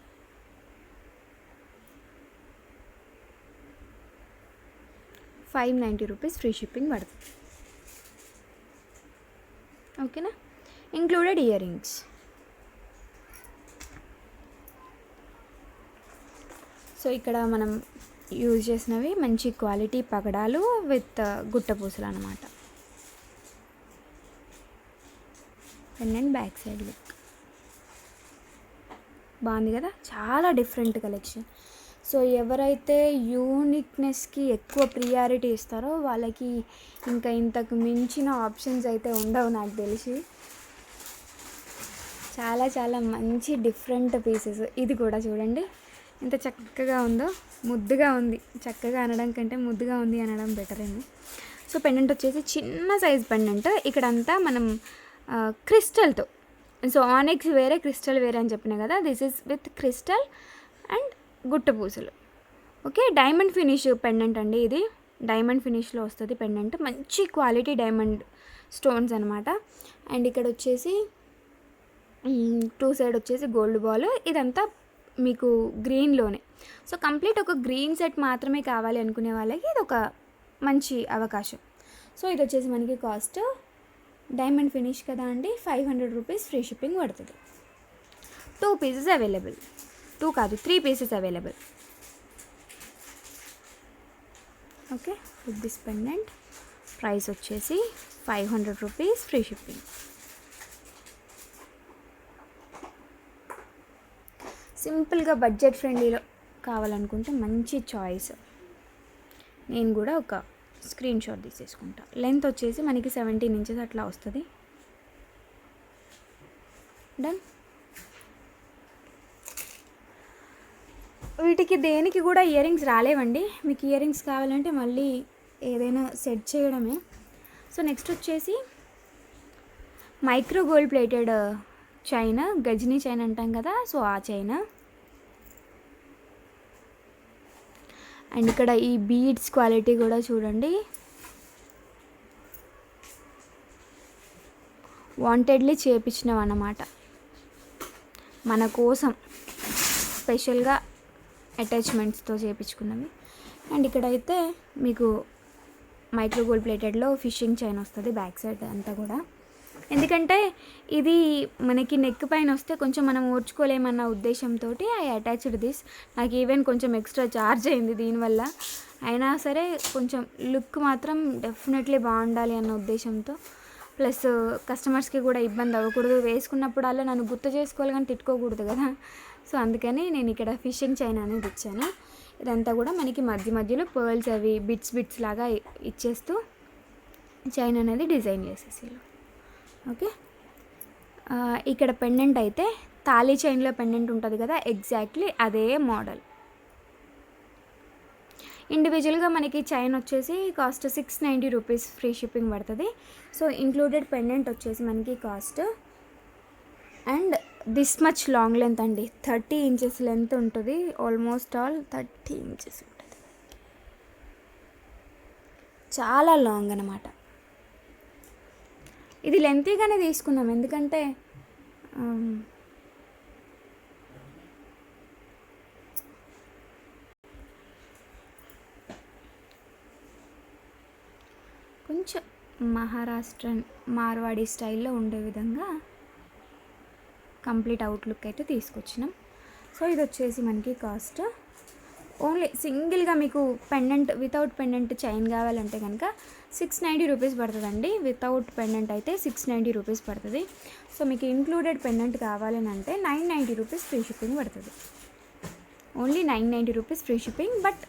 ₹590 ఫ్రీ షిప్పింగ్ పడుతుంది. ఓకేనా, ఇంక్లూడెడ్ ఇయర్ రింగ్స్. సో ఇక్కడ మనం యూజ్ చేసినవి మంచి క్వాలిటీ పగడాలు విత్ గుట్ట పూసలు అన్నమాట. అండ్ బ్యాక్ సైడ్ లుక్ బాగుంది కదా, చాలా డిఫరెంట్ కలెక్షన్. సో ఎవరైతే యూనిక్నెస్కి ఎక్కువ ప్రియారిటీ ఇస్తారో వాళ్ళకి ఇంకా ఇంతకు మించిన ఆప్షన్స్ అయితే ఉండవు నాకు తెలిసి. చాలా చాలా మంచి డిఫరెంట్ పీసెస్. ఇది కూడా చూడండి ఎంత చక్కగా ఉందో, ముద్దుగా ఉంది. చక్కగా అనడం కంటే ముద్దుగా ఉంది అనడం బెటర్ ఏమో. సో పెండెంట్ వచ్చేసి చిన్న సైజ్ పెండెంట్. ఇక్కడంతా మనం క్రిస్టల్తో, సో ఆనిక్స్ వేరే క్రిస్టల్ వేరే అని చెప్పిన కదా, this is with crystal and గుట్ట పూసలు. ఓకే, డైమండ్ ఫినిష్ పెండెంట్ అండి. ఇది డైమండ్ ఫినిష్లో వస్తుంది పెండెంట్, మంచి క్వాలిటీ డైమండ్ స్టోన్స్ అనమాట. అండ్ ఇక్కడ వచ్చేసి 2 సైడ్ వచ్చేసి గోల్డ్ బాల్. ఇదంతా మీకు గ్రీన్లోనే. సో కంప్లీట్ ఒక గ్రీన్ సెట్ మాత్రమే కావాలి అనుకునే వాళ్ళకి ఇది ఒక మంచి అవకాశం. సో ఇది వచ్చేసి మనకి కాస్ట్ డైమండ్ ఫినిష్ కదా అండి, 500 రూపీస్ ఫ్రీ షిప్పింగ్ పడుతుంది. 2 పీసెస్ అవైలబుల్, 2 కాదు 3 pieces available. Okay, with this pendant price వచ్చేసి 500 రూపీస్ ఫ్రీ షిప్పింగ్. సింపుల్గా బడ్జెట్ ఫ్రెండ్లీలో కావాలనుకుంటే మంచి చాయిస్. నేను కూడా ఒక స్క్రీన్ షాట్ తీసేసుకుంటా. లెంత్ వచ్చేసి మనకి 17 ఇంచెస్ అట్లా వస్తుంది. డన్. వీటికి దేనికి కూడా ఇయర్ రింగ్స్ రాలేవండి. మీకు ఇయర్ రింగ్స్ కావాలంటే మళ్ళీ ఏదైనా సెట్ చేయడమే. సో నెక్స్ట్ వచ్చేసి micro gold plated chain, Gajini chain అంటాం కదా, సో ఆ చైన్. అండ్ ఇక్కడ ఈ బీడ్స్ క్వాలిటీ కూడా చూడండి, వాంటెడ్లీ చేపించినవి అన్నమాట, మన కోసం స్పెషల్గా అటాచ్మెంట్స్తో చేయించుకున్నవి. అండ్ ఇక్కడైతే మీకు మైక్రో గోల్డ్ ప్లేటెడ్లో ఫిషింగ్ చైన్ వస్తుంది బ్యాక్ సైడ్ అంతా కూడా. ఎందుకంటే ఇది మనకి నెక్ పైన వస్తే కొంచెం మనం ఓర్చుకోలేమన్న ఉద్దేశంతో ఐ అటాచ్డ్ దిస్. నాకు ఈవెన్ కొంచెం ఎక్స్ట్రా ఛార్జ్ అయింది దీనివల్ల, అయినా సరే కొంచెం లుక్ మాత్రం డెఫినెట్లీ బాగుండాలి అన్న ఉద్దేశంతో, ప్లస్ కస్టమర్స్కి కూడా ఇబ్బంది అవ్వకూడదు, వేసుకున్నప్పుడల్లా నన్ను గుర్తు చేసుకోవాలి కానీ తిట్టుకోకూడదు కదా. సో అందుకని నేను ఇక్కడ ఫిషింగ్ చైన్ అనేది ఇచ్చాను. ఇదంతా కూడా మనకి మధ్య మధ్యలో పర్ల్స్ అవి బిట్స్ లాగా ఇచ్చేస్తూ చైన్ అనేది డిజైన్ చేసేసి. ఓకే, ఇక్కడ పెండెంట్ అయితే తాళీ చైన్లో పెండెంట్ ఉంటుంది కదా, ఎగ్జాక్ట్లీ అదే మోడల్. ఇండివిజువల్గా మనకి చైన్ వచ్చేసి కాస్ట్ 690 రూపీస్ ఫ్రీ షిప్పింగ్ పడుతుంది. సో ఇంక్లూడెడ్ పెండెంట్ వచ్చేసి మనకి cost and this much long length అండి, 30 ఇంచెస్ లెంత్ ఉంటుంది, ఆల్మోస్ట్ ఆల్ 30 ఇంచెస్ ఉంటుంది, చాలా లాంగ్ అనమాట. ఇది లెంతీగానే తీసుకున్నాం ఎందుకంటే కొంచెం మహారాష్ట్రన్ మార్వాడి స్టైల్లో ఉండే విధంగా కంప్లీట్ అవుట్లుక్ అయితే తీసుకొచ్చినాం. సో ఇది వచ్చేసి మనకి కాస్ట్ ఓన్లీ సింగిల్గా మీకు పెండెంట్ వితౌట్ పెండెంట్ చైన్ కావాలంటే కనుక 690 రూపీస్ పడుతుందండి. వితౌట్ పెండెంట్ అయితే 690 రూపీస్ పడుతుంది. సో మీకు ఇంక్లూడెడ్ పెండెంట్ కావాలని అంటే 990 రూపీస్ ఫ్రీ షిప్పింగ్ పడుతుంది. Only 990 rupees free shipping. But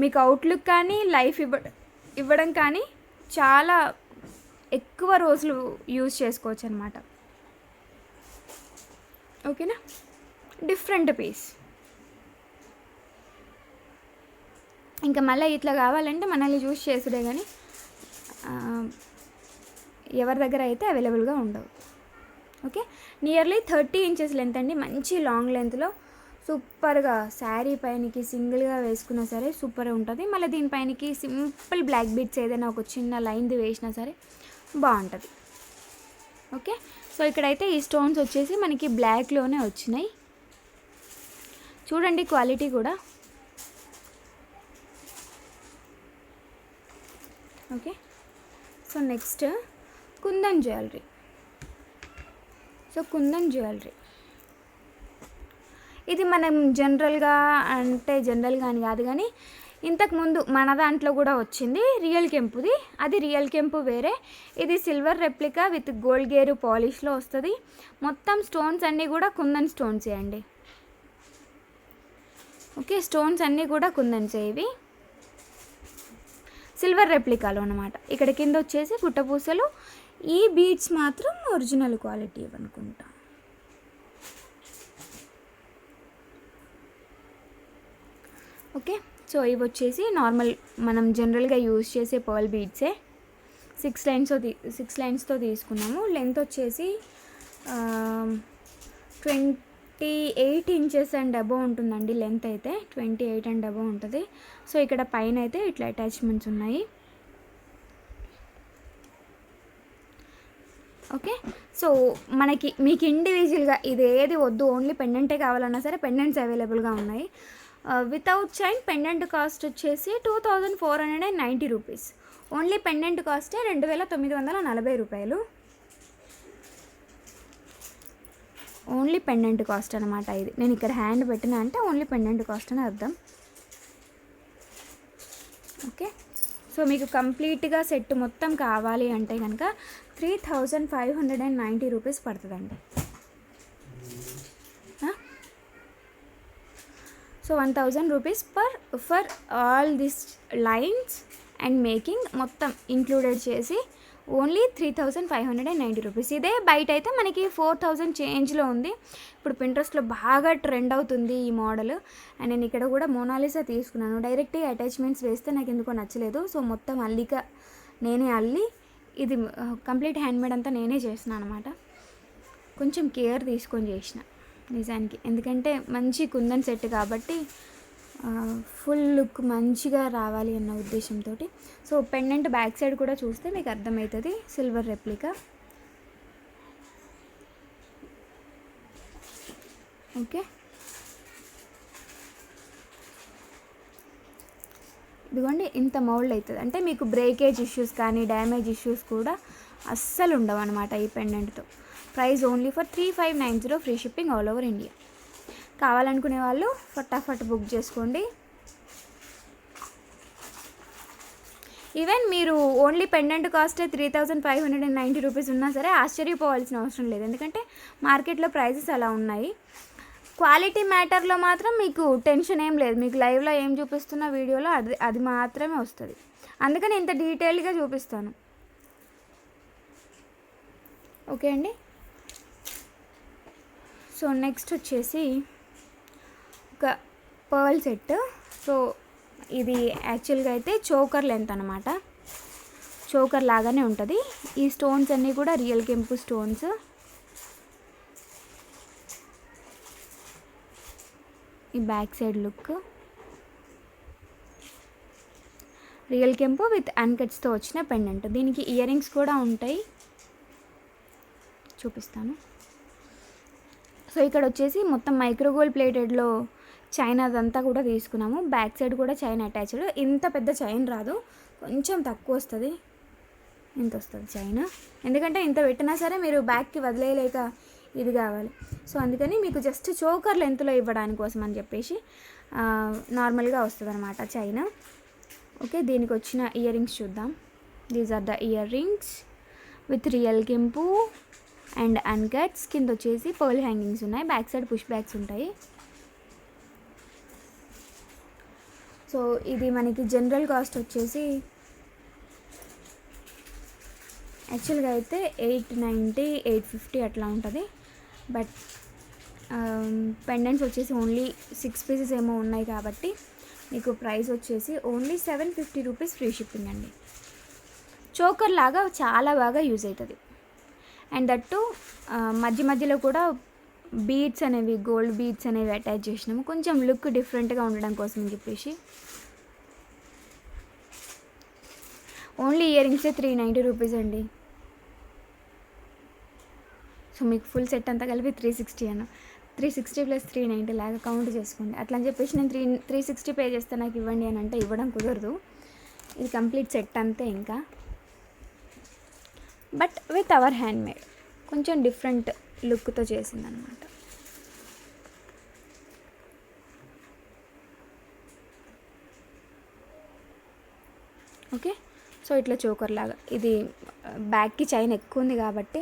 మీకు అవుట్లుక్ కానీ లైఫ్ ఇవ్వడం కానీ చాలా ఎక్కువ రోజులు యూజ్ చేసుకోవచ్చు అనమాట. ఓకేనా, డిఫరెంట్ పీస్. ఇంకా మళ్ళీ ఇట్లా కావాలంటే మనల్ని చూస్ చేసుడే కానీ ఎవరి దగ్గర అయితే అవైలబుల్గా ఉండవు. ఓకే, నియర్లీ 30 ఇంచెస్ లెంత్ అండి, మంచి లాంగ్ లెంత్లో సూపర్గా శారీ పైనకి సింగిల్గా వేసుకున్నా సరే సూపర్ ఉంటుంది. మళ్ళీ దీనిపైనకి సింపుల్ బ్లాక్ బీడ్స్ ఏదైనా ఒక చిన్న లైన్ది వేసినా సరే బాగుంటుంది. ఓకే, సో ఇక్కడైతే ఈ స్టోన్స్ వచ్చేసి మనకి బ్లాక్లోనే వచ్చినాయి. చూడండి క్వాలిటీ కూడా. Okay, so next kundan jewellery. So kundan jewellery ఇది మనం జనరల్గా అని కాదు కానీ ఇంతకుముందు మన దాంట్లో కూడా వచ్చింది రియల్ కెంపుది. అది రియల్ కెంపు వేరే, ఇది సిల్వర్ రెప్లికా విత్ గోల్డ్ గేరు పాలిష్లో వస్తుంది. మొత్తం స్టోన్స్ అన్నీ కూడా కుందన్ స్టోన్సే అండి. ఓకే, స్టోన్స్ అన్నీ కూడా కుందన్సే, ఇవి సిల్వర్ రెప్లికాలో అనమాట. ఇక్కడ కింద వచ్చేసి పుట్టపూసలు. ఈ బీడ్స్ మాత్రం ఒరిజినల్ క్వాలిటీ అనుకుంటా. ఓకే, సో ఇవి వచ్చేసి నార్మల్ మనం జనరల్గా యూజ్ చేసే పర్ల్ బీడ్సే. 6 లైన్స్తో తీసుకున్నాము. లెంత్ వచ్చేసి 28 ఇంచెస్ అండ్ అబోవ్ ఉంటుందండి. లెంత్ అయితే 28 అండ్ అబోవ్ ఉంటుంది. సో ఇక్కడ పైన అయితే ఇట్లా అటాచ్మెంట్స్ ఉన్నాయి. ఓకే, సో మీకు ఇండివిజువల్గా ఇది ఏది వద్దు, ఓన్లీ పెండెంటే కావాలన్నా సరే పెండెంట్స్ అవైలబుల్గా ఉన్నాయి. వితౌట్ చైన్ పెండెంట్ కాస్ట్ వచ్చేసి 2490 రూపీస్. ఓన్లీ పెండెంట్ కాస్టే 2940 రూపాయలు. ఓన్లీ పెండెంట్ కాస్ట్ అనమాట ఇది. నేను ఇక్కడ హ్యాండ్ పెట్టినా అంటే ఓన్లీ పెండెంట్ కాస్ట్ అని అర్థం. ఓకే, సో మీకు కంప్లీట్గా సెట్ మొత్తం కావాలి అంటే కనుక 3590 రూపీస్ పడుతుందండి. So 1000 rupees for all this lines and making మొత్తం ఇంక్లూడెడ్ చేసి ఓన్లీ 3590 రూపీస్. ఇదే బయట అయితే మనకి 4000 చేంజ్లో ఉంది. ఇప్పుడు పింట్రెస్ట్లో బాగా ట్రెండ్ అవుతుంది ఈ మోడల్. అండ్ నేను ఇక్కడ కూడా మోనాలిసా తీసుకున్నాను. డైరెక్ట్గా అటాచ్మెంట్స్ వేస్తే నాకు ఎందుకో నచ్చలేదు. సో మొత్తం అల్లిక నేనే అల్లి ఇది కంప్లీట్ హ్యాండ్మేడ్ అంతా నేనే చేసిన అనమాట. కొంచెం కేర్ తీసుకొని చేసిన నిజానికి, ఎందుకంటే మంచి కుందన్ సెట్ కాబట్టి ఫుల్ లుక్ మంచిగా రావాలి అన్న ఉద్దేశంతో. సో పెండెంట్ బ్యాక్ సైడ్ కూడా చూస్తే మీకు అర్థమవుతుంది, సిల్వర్ రెప్లికా. ఓకే, ఇదిగోండి ఇంత మౌల్డ్ అవుతుంది. అంటే మీకు బ్రేకేజ్ ఇష్యూస్ కానీ డ్యామేజ్ ఇష్యూస్ కూడా అస్సలు ఉండవు అనమాట ఈ పెండెంట్తో. Price only for 3590 free shipping all over India. కావాలనుకునే వాళ్ళు ఫటాఫట్ బుక్ చేసుకోండి. ఈవెన్ మీరు ఓన్లీ పెండెంట్ కాస్టే 3590 రూపీస్ ఉన్నా సరే ఆశ్చర్యపోవాల్సిన అవసరం లేదు, ఎందుకంటే మార్కెట్లో ప్రైజెస్ అలా ఉన్నాయి. క్వాలిటీ మ్యాటర్లో మాత్రం మీకు టెన్షన్ ఏం లేదు. మీకు లైవ్లో ఏం చూపిస్తున్న వీడియోలో అది మాత్రమే వస్తుంది. అందుకని ఇంత డీటెయిల్గా చూపిస్తాను. ఓకే అండి, సో నెక్స్ట్ వచ్చేసి ఒక పర్ల్ సెట్. సో ఇది యాక్చువల్గా అయితే చోకర్ లెంత్ అనమాట, చోకర్ లాగానే ఉంటుంది. ఈ స్టోన్స్ అన్నీ కూడా రియల్ కెంపు స్టోన్స్. ఈ బ్యాక్ సైడ్ లుక్ రియల్ కెంపు విత్ అన్కట్స్తో వచ్చిన పెండెంట్. దీనికి ఇయర్ రింగ్స్ కూడా ఉంటాయి, చూపిస్తాను. సో ఇక్కడ వచ్చేసి మొత్తం మైక్రోగోల్డ్ ప్లేటెడ్లో చైన్ అదంతా కూడా తీసుకున్నాము. బ్యాక్ సైడ్ కూడా చైన్ అటాచ్డ్. ఇంత పెద్ద చైన్ రాదు, కొంచెం తక్కువ వస్తుంది. ఇంత వస్తుంది చైన్, ఎందుకంటే ఇంత పెట్టినా సరే మీరు బ్యాక్కి వదిలేయలేక ఇది కావాలి. సో అందుకని మీకు జస్ట్ చోకర్ లెంత్లో ఇవ్వడానికి కోసం అని చెప్పేసి నార్మల్గా వస్తుంది అనమాట చైన్. ఓకే, దీనికి వచ్చిన ఇయర్ రింగ్స్ చూద్దాం. These are the earrings with real కెంపు అండ్ అన్కట్స్. కింద వచ్చేసి పర్ల్ హ్యాంగింగ్స్ ఉన్నాయి, బ్యాక్ సైడ్ పుష్ బ్యాక్స్ ఉంటాయి. సో ఇది మనకి జనరల్ కాస్ట్ వచ్చేసి యాక్చువల్గా అయితే 890 850 అట్లా ఉంటుంది. బట్ పెండెంట్స్ వచ్చేసి ఓన్లీ 6 పీసెస్ ఏమో ఉన్నాయి కాబట్టి మీకు ప్రైస్ వచ్చేసి ఓన్లీ 750 రూపీస్ ఫ్రీ షిప్పింగ్ అండి. చోకర్ లాగా చాలా బాగా యూజ్ అవుతుంది. అండ్ దట్టు మధ్య మధ్యలో కూడా బీడ్స్ అనేవి, గోల్డ్ బీడ్స్ అనేవి అటాచ్ చేసినాము, కొంచెం లుక్ డిఫరెంట్గా ఉండడం కోసం అని చెప్పేసి. ఓన్లీ ఇయర్ రింగ్సే 390 రూపీస్ అండి. సో మీకు ఫుల్ సెట్ అంతా కలిపి 360 అన్న, 360 + 390 లాగా కౌంట్ చేసుకోండి. అట్లా అని చెప్పేసి నేను 360 పే చేస్తే నాకు ఇవ్వండి అని అంటే ఇవ్వడం కుదరదు. ఇది కంప్లీట్ సెట్ అంతే ఇంకా. But with our hand made, కొంచెం డిఫరెంట్ లుక్తో చేసిందనమాట. ఓకే, సో ఇట్లా చోకర్ లాగా. ఇది బ్యాక్కి చైన్ ఎక్కువ ఉంది కాబట్టి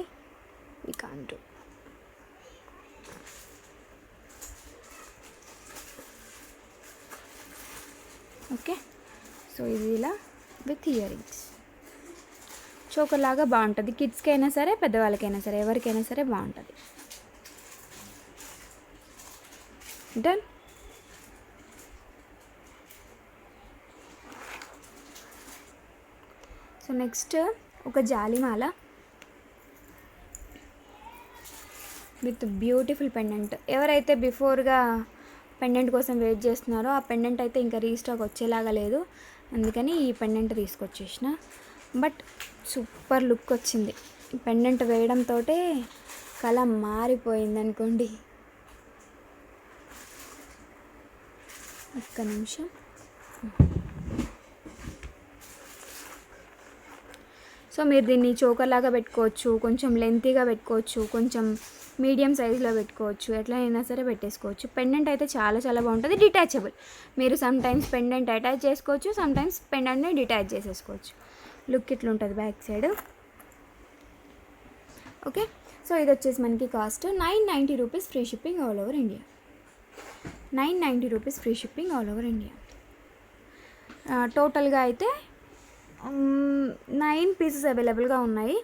we can't do. Okay, so ఇది ఇలా విత్ ఇయర్ రింగ్స్ చోకర్ లాగా బాగుంటుంది. కిడ్స్కి అయినా సరే, పెద్దవాళ్ళకైనా సరే, ఎవరికైనా సరే బాగుంటుంది. డన్. సో నెక్స్ట్ ఒక జాలిమాల విత్ బ్యూటిఫుల్ పెండెంట్. ఎవరైతే బిఫోర్గా పెండెంట్ కోసం వెయిట్ చేస్తున్నారో ఆ పెండెంట్ అయితే ఇంకా రీస్టాక్ వచ్చేలాగా లేదు, అందుకని ఈ పెండెంట్ తీసుకొచ్చేసిన. బట్ సూపర్ లుక్ వచ్చింది. పెండెంట్ వేయడంతో కళ మారిపోయింది అనుకోండి. ఒక్క నిమిషం. సో మీరు దీన్ని చోకర్ లాగా పెట్టుకోవచ్చు, కొంచెం లెంతీగా పెట్టుకోవచ్చు, కొంచెం మీడియం సైజులో పెట్టుకోవచ్చు, ఎట్లయినా సరే పెట్టేసుకోవచ్చు. పెండెంట్ అయితే చాలా చాలా బాగుంటుంది. డిటాచబుల్, మీరు సమ్ టైమ్స్ పెండెంట్ అటాచ్ చేసుకోవచ్చు, సమ్ టైమ్స్ పెండెంట్ని డిటాచ్ చేసేసుకోవచ్చు. లుక్ ఇట్లుంటుంది బ్యాక్ సైడ్. ఓకే, సో ఇది వచ్చేసి మనకి cost 990 rupees free shipping all over India. 990 rupees free shipping all over India. టోటల్గా అయితే 9 పీసెస్ అవైలబుల్గా ఉన్నాయి.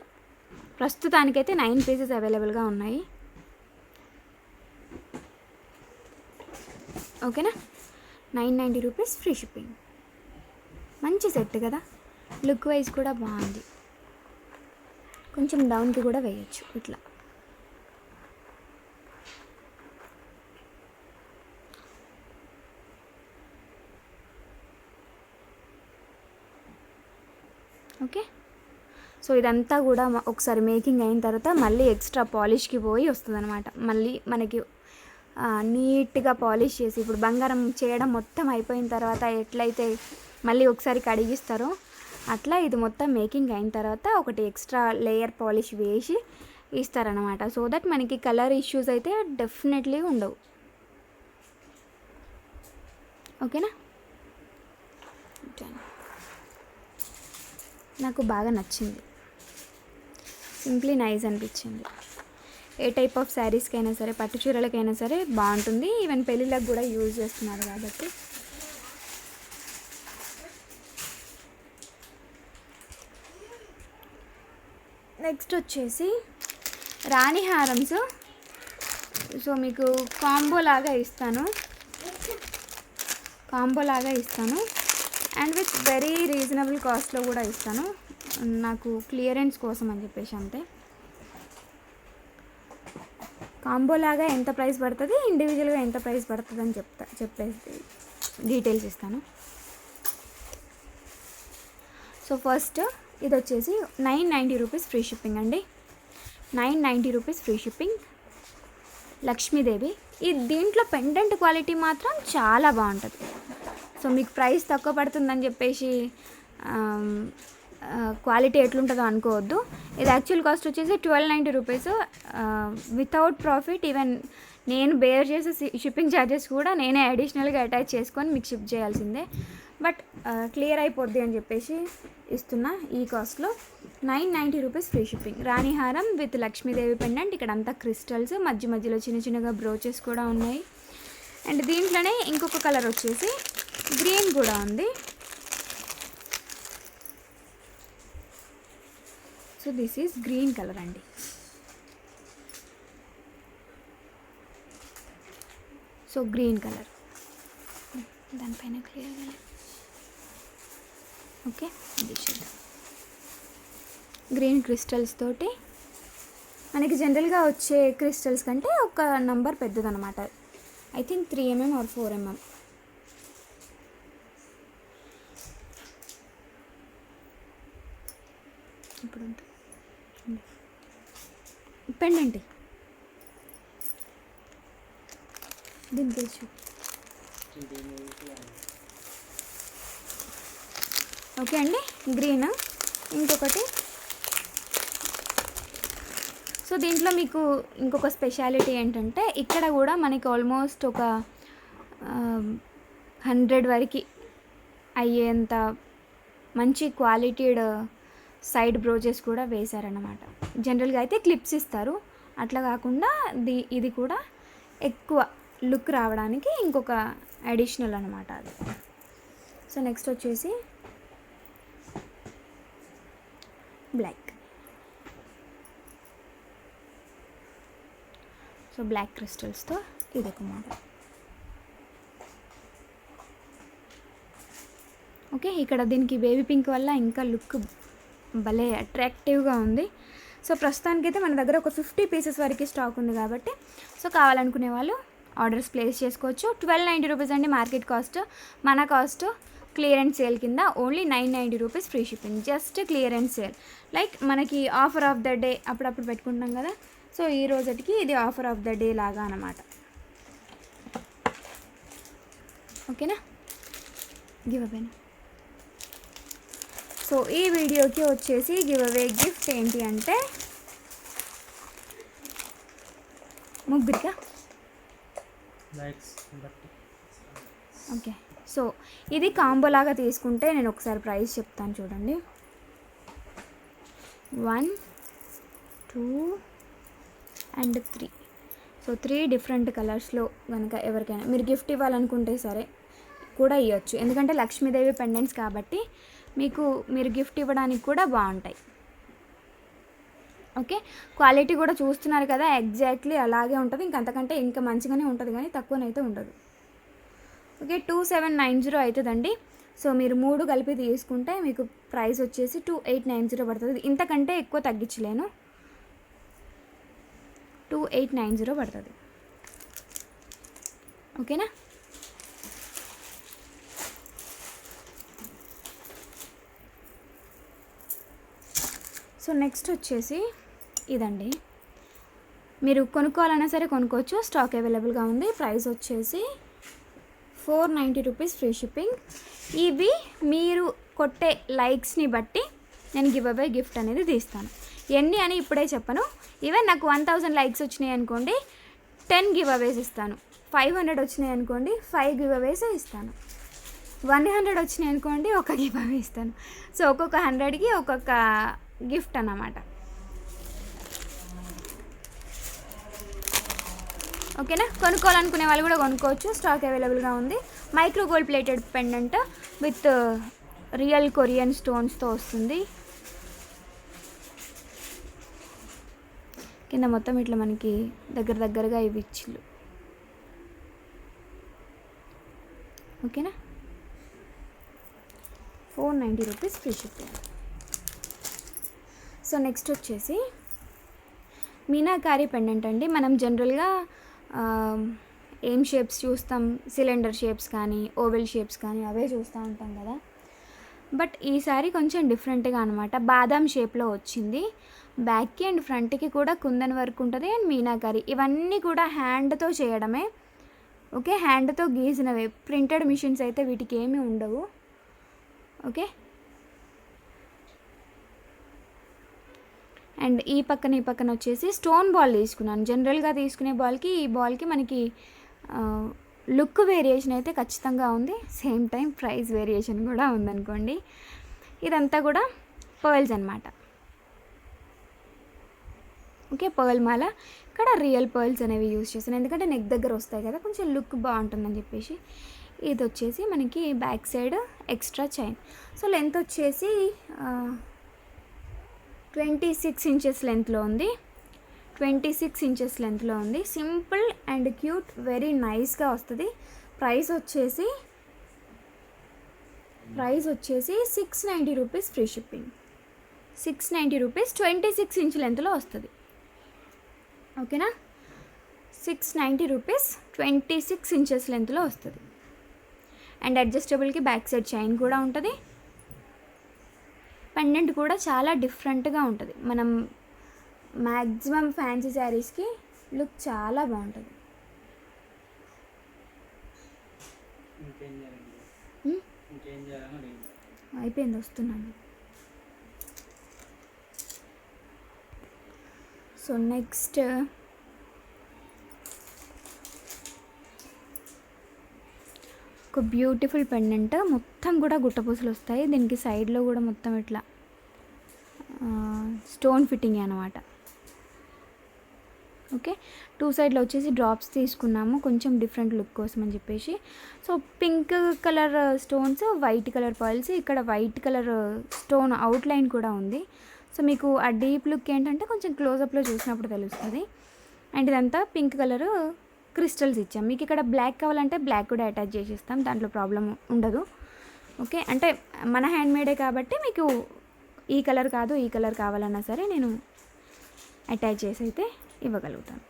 ప్రస్తుతానికైతే 9 పీసెస్ అవైలబుల్గా ఉన్నాయి. ఓకేనా, 990 రూపీస్ ఫ్రీ షిప్పింగ్. మంచి సెట్ కదా, లుక్ వైజ్ కూడా బాగుంది. కొంచెం డౌన్కి కూడా వేయచ్చు ఇట్లా. ఓకే, సో ఇదంతా కూడా ఒకసారి మేకింగ్ అయిన తర్వాత మళ్ళీ ఎక్స్ట్రా పాలిష్కి పోయి వస్తుంది అనమాట. మళ్ళీ మనకి నీట్గా పాలిష్ చేసి, ఇప్పుడు బంగారం చేయడం మొత్తం అయిపోయిన తర్వాత ఎట్లయితే మళ్ళీ ఒకసారి కడిగిస్తారో అట్లా ఇది మొత్తం మేకింగ్ అయిన తర్వాత ఒకటి ఎక్స్ట్రా లేయర్ పాలిష్ వేసి ఇస్తారనమాట. సో దట్ మనకి కలర్ ఇష్యూస్ అయితే డెఫినెట్లీ ఉండవు. ఓకేనా, నాకు బాగా నచ్చింది, సింప్లీ నైస్ అనిపించింది. ఏ టైప్ ఆఫ్ శారీస్కైనా సరే, పట్టు చీరలకైనా సరే బాగుంటుంది. ఈవెన్ పెళ్ళిళ్ళకి కూడా యూజ్ చేస్తున్నారు కాబట్టి. నెక్స్ట్ వచ్చేసి రాణి హారమ్స్. సో మీకు కాంబో లాగా ఇస్తాను అండ్ విత్ వెరీ రీజనబుల్ కాస్ట్లో కూడా ఇస్తాను. నాకు క్లియరెన్స్ కోసం అని చెప్పేసి అంతే. కాంబో లాగా ఎంత ప్రైస్ పడుతుంది, ఇండివిజువల్గా ఎంత ప్రైస్ పడుతుంది అని చెప్పేసి డీటెయిల్స్ ఇస్తాను. సో ఫస్ట్ ఇది వచ్చేసి 990 రూపీస్ ఫ్రీ షిప్పింగ్ అండి. 990 రూపీస్ ఫ్రీ షిప్పింగ్. లక్ష్మీదేవి. దీంట్లో పెండెంట్ క్వాలిటీ మాత్రం చాలా బాగుంటుంది. సో మీకు ప్రైస్ తక్కువ పడుతుందని చెప్పేసి క్వాలిటీ ఎట్లుంటుందో అనుకోవద్దు. ఇది యాక్చువల్ కాస్ట్ వచ్చేసి 1290 రూపీస్. వితౌట్ ప్రాఫిట్ ఈవెన్ నేను బేర్ చేసే షిప్పింగ్ ఛార్జెస్ కూడా నేనే అడిషనల్గా అటాచ్ చేసుకొని మీకు షిప్ చేయాల్సిందే. బట్ క్లియర్ అయిపోద్ది అని చెప్పేసి ఇస్తున్నా ఈ కాస్ట్లో. 990 రూపీస్ ఫ్రీ షిప్పింగ్. రాణిహారం విత్ లక్ష్మీదేవి పెండెంట్. ఇక్కడ అంతా క్రిస్టల్స్, మధ్య మధ్యలో చిన్న చిన్నగా బ్రోచెస్ కూడా ఉన్నాయి. అండ్ దీంట్లోనే ఇంకొక కలర్ వచ్చేసి గ్రీన్ కూడా ఉంది. So this is green colour అండి. సో గ్రీన్ కలర్ దానిపైన క్లియర్గా ఓకే. ఇది చూద్దాం. గ్రీన్ క్రిస్టల్స్ తోటి మనకి జనరల్గా వచ్చే క్రిస్టల్స్ కంటే ఒక నంబర్ పెద్దదన్నమాట. I think 3 mm or 4 mm. ఇప్పుడు పెండెంట్ దీని తెలుసు. ఓకే అండి, గ్రీన్. ఇంకొకటి సో దీంట్లో మీకు ఇంకొక స్పెషాలిటీ ఏంటంటే ఇక్కడ కూడా మనకి ఆల్మోస్ట్ ఒక 100 వరకు అయ్యేంత మంచి క్వాలిటీడ్ సైడ్ బ్రోచెస్ కూడా వేశారన్నమాట. జనరల్గా అయితే క్లిప్స్ ఇస్తారు, అట్లా కాకుండా ఇది కూడా ఎక్కువ లుక్ రావడానికి ఇంకొక అడిషనల్ అనమాట అది. సో నెక్స్ట్ వచ్చేసి బ్లాక్. సో బ్లాక్ క్రిస్టల్స్తో ఇదొక మోడల్. ఓకే, ఇక్కడ దీనికి బేబీ పింక్ వల్ల ఇంకా లుక్ భలే అట్రాక్టివ్గా ఉంది. సో ప్రస్తుతానికైతే మన దగ్గర ఒక 50 పీసెస్ వరకు స్టాక్ ఉంది కాబట్టి సో కావాలనుకునే వాళ్ళు ఆర్డర్స్ ప్లేస్ చేసుకోవచ్చు. 1290 రూపీస్ అండి మార్కెట్ కాస్ట్. మన కాస్ట్ క్లియరెన్స్ సేల్ కింద only 990 rupees free shipping. Just clearance sale, like మనకి ఆఫర్ ఆఫ్ ద డే అప్పుడప్పుడు పెట్టుకుంటాం కదా. సో ఈ రోజుకి ఇది ఆఫర్ ఆఫ్ ద డే లాగా అన్నమాట. ఓకేనా, గివ్ అవేనా. సో ఈ వీడియోకి వచ్చేసి గివ్ అవే గిఫ్ట్ ఏంటి అంటే ముగ్గురికా. ఓకే, సో ఇది కాంబో లాగా తీసుకుంటే నేను ఒకసారి ప్రైస్ చెప్తాను చూడండి. 1 2 and 3. సో 3 డిఫరెంట్ కలర్స్లో కనుక ఎవరికైనా మీరు గిఫ్ట్ ఇవ్వాలనుకుంటే సరే కూడా ఇవ్వచ్చు. ఎందుకంటే లక్ష్మీదేవి పెండెంట్స్ కాబట్టి మీరు గిఫ్ట్ ఇవ్వడానికి కూడా బాగుంటాయి. ఓకే, క్వాలిటీ కూడా చూస్తున్నారు కదా, ఎగ్జాక్ట్లీ అలాగే ఉంటుంది. ఇంకంతకంటే ఇంకా మంచిగానే ఉంటుంది కానీ తక్కువనైతే ఉండదు. ఓకే, 2790 అవుతుందండి. సో మీరు 3 కలిపి తీసుకుంటే మీకు ప్రైస్ వచ్చేసి 2890 పడుతుంది. ఇంతకంటే ఎక్కువ తగ్గించలేను, 2890 పడుతుంది. ఓకేనా. సో నెక్స్ట్ వచ్చేసి ఇదండి. మీరు కొనుక్కోవాలన్నా సరే కొనుక్కోవచ్చు, స్టాక్ అవైలబుల్గా ఉంది. ప్రైస్ వచ్చేసి 490 రూపీస్ ఫ్రీ షిప్పింగ్. ఇవి మీరు కొట్టే లైక్స్ని బట్టి నేను గివ్ అవే గిఫ్ట్ అనేది తీస్తాను. ఎన్ని అని ఇప్పుడే చెప్పను. ఈవెన్ నాకు 1000 లైక్స్ వచ్చినాయి అనుకోండి 10 గివ్ అవేస్ ఇస్తాను. 500 వచ్చినాయి అనుకోండి 5 గివ్ అవేస్ ఇస్తాను. 100 వచ్చినాయి అనుకోండి 1 గివ్ అవే ఇస్తాను. సో ఒక్కొక్క 100కి ఒక్కొక్క గిఫ్ట్ అన్నమాట. ఓకేనా, కొనుక్కోవాలనుకునే వాళ్ళు కూడా కొనుక్కోవచ్చు, స్టాక్ అవైలబుల్గా ఉంది. Micro gold plated pendant with real Korean స్టోన్స్తో వస్తుంది. కింద మొత్తం ఇట్లా మనకి దగ్గరగా ఇవి ఇచ్చిళ్ళు. ఓకేనా, 490 rupees free shipping. So next వచ్చేసి మీనాకారి పెండెంట్ అండి. మనం జనరల్గా ఏం షేప్స్ చూస్తాం, సిలిండర్ షేప్స్ కానీ ఓవెల్ షేప్స్ కానీ అవే చూస్తూ ఉంటాం కదా. బట్ ఈసారి కొంచెం డిఫరెంట్గా అనమాట, బాదాం షేప్లో వచ్చింది. బ్యాక్కి అండ్ ఫ్రంట్కి కూడా కుందన్ వర్క్ ఉంటుంది అండ్ మీనాకారి. ఇవన్నీ కూడా హ్యాండ్తో చేయడమే. ఓకే, హ్యాండ్తో గీసినవే. ప్రింటెడ్ మిషన్స్ అయితే వీటికి ఏమీ ఉండవు. ఓకే, అండ్ ఈ పక్కన వచ్చేసి స్టోన్ బాల్ తీసుకున్నాను. జనరల్గా తీసుకునే బాల్కి ఈ బాల్కి మనకి లుక్ వేరియేషన్ అయితే ఖచ్చితంగా ఉంది. సేమ్ టైం ప్రైస్ వేరియేషన్ కూడా ఉందనుకోండి. ఇదంతా కూడా పర్ల్స్ అనమాట. ఓకే, పర్ల్ మాల. ఇక్కడ రియల్ పర్ల్స్ అనేవి యూజ్ చేస్తాను, ఎందుకంటే నెక్ దగ్గర వస్తాయి కదా, కొంచెం లుక్ బాగుంటుందని చెప్పేసి. ఇది వచ్చేసి మనకి back side extra chain. So length వచ్చేసి 26 ఇంచెస్ లెంత్లో ఉంది. 26 ఇంచెస్ లెంత్లో ఉంది. సింపుల్ అండ్ క్యూట్, వెరీ నైస్గా వస్తుంది. ప్రైస్ వచ్చేసి 690 rupees free shipping. 690 rupees 26 inch లెంత్లో వస్తుంది. ఓకేనా, 690 రూపీస్ 26 ఇంచెస్ లెంత్లో వస్తుంది. అండ్ అడ్జస్టబుల్కి బ్యాక్ సైడ్ చైన్ కూడా ఉంటుంది. పెండెంట్ కూడా చాలా డిఫరెంట్గా ఉంటుంది. మనం మ్యాక్సిమం ఫ్యాన్సీ శారీస్కి లుక్ చాలా బాగుంటుంది. అయిపోయింది, వస్తున్నాను. సో నెక్స్ట్ ఒక బ్యూటిఫుల్ పెండెంట్. మొత్తం కూడా గుట్టపూసలు వస్తాయి. దీనికి సైడ్లో కూడా మొత్తం ఇట్లా స్టోన్ ఫిట్టింగ్ అనమాట. ఓకే, 2 సైడ్లో వచ్చేసి డ్రాప్స్ తీసుకున్నాము కొంచెం డిఫరెంట్ లుక్ కోసం అని చెప్పేసి. So pink colour stones, white colour pearls. ఇక్కడ వైట్ కలర్ స్టోన్ అవుట్లైన్ కూడా ఉంది. సో మీకు ఆ డీప్ లుక్ ఏంటంటే కొంచెం క్లోజప్లో చూసినప్పుడు తెలుస్తుంది. అండ్ ఇదంతా పింక్ కలర్ క్రిస్టల్స్ ఇచ్చాం. మీకు ఇక్కడ బ్లాక్ కావాలంటే బ్లాక్ కూడా అటాచ్ చేసేస్తాం, దాంట్లో ప్రాబ్లం ఉండదు. ఓకే, అంటే మన హ్యాండ్మేడే కాబట్టి మీకు ఈ కలర్ కాదు ఈ కలర్ కావాలన్నా సరే నేను అటాచ్ చేసి అయితే ఇవ్వగలుగుతాను.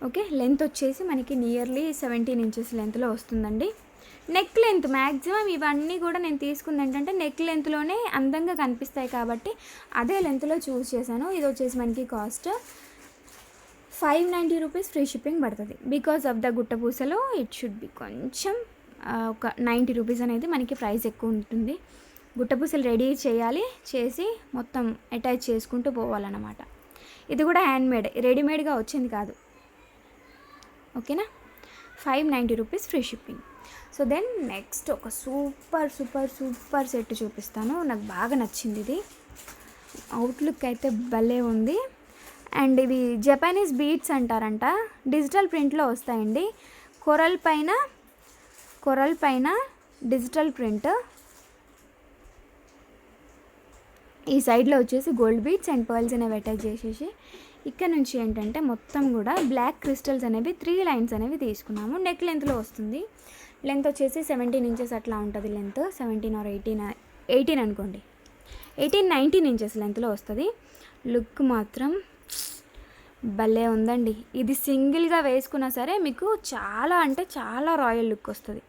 ఓకే, లెంత్ వచ్చేసి మనకి నియర్లీ 17 ఇంచెస్ లెంత్లో వస్తుందండి. నెక్ లెంత్ మ్యాక్సిమం ఇవన్నీ కూడా నేను తీసుకుంది ఏంటంటే నెక్ లెంత్లోనే అందంగా కనిపిస్తాయి కాబట్టి అదే లెంత్లో చూస్ చేశాను. ఇది వచ్చేసి మనకి కాస్ట్ 590 రూపీస్ ఫ్రీ షిప్పింగ్ పడుతుంది. బికాస్ ఆఫ్ ద గుట్టపూసలో ఇట్ షుడ్ బి కొంచెం ఒక 90 రూపీస్ అనేది మనకి ప్రైస్ ఎక్కువ ఉంటుంది. గుట్టపూసలు రెడీ చేయాలి, చేసి మొత్తం అటాచ్ చేసుకుంటూ పోవాలన్నమాట. ఇది కూడా హ్యాండ్మేడ్, రెడీమేడ్గా వచ్చింది కాదు. ఓకేనా, 590 rupees free shipping. So then next ఒక సూపర్ సూపర్ సూపర్ సెట్ చూపిస్తాను. నాకు బాగా నచ్చింది ఇది. అవుట్లుక్ అయితే భలే ఉంది. అండ్ ఇవి జపానీస్ బీడ్స్ అంటారంట. డిజిటల్ ప్రింట్లో వస్తాయండి. కొరల్ పైన డిజిటల్ ప్రింట్. ఈ సైడ్లో వచ్చేసి గోల్డ్ బీడ్స్ అండ్ పర్ల్స్ అనేవి అటాచ్ చేసేసి ఇక్కడ నుంచి ఏంటంటే మొత్తం కూడా బ్లాక్ క్రిస్టల్స్ అనేవి 3 లైన్స్ అనేవి తీసుకున్నాము. నెక్ లెంత్లో వస్తుంది. లెంత్ వచ్చేసి 17 ఇంచెస్ అట్లా ఉంటుంది. లెంత్ 17 ఆర్ 18 అనుకోండి, 18-19 ఇంచెస్ లెంత్లో వస్తుంది. లుక్ మాత్రం భలే ఉందండి. ఇది సింగిల్గా వేసుకున్నా సరే మీకు చాలా అంటే చాలా రాయల్ లుక్ వస్తుంది.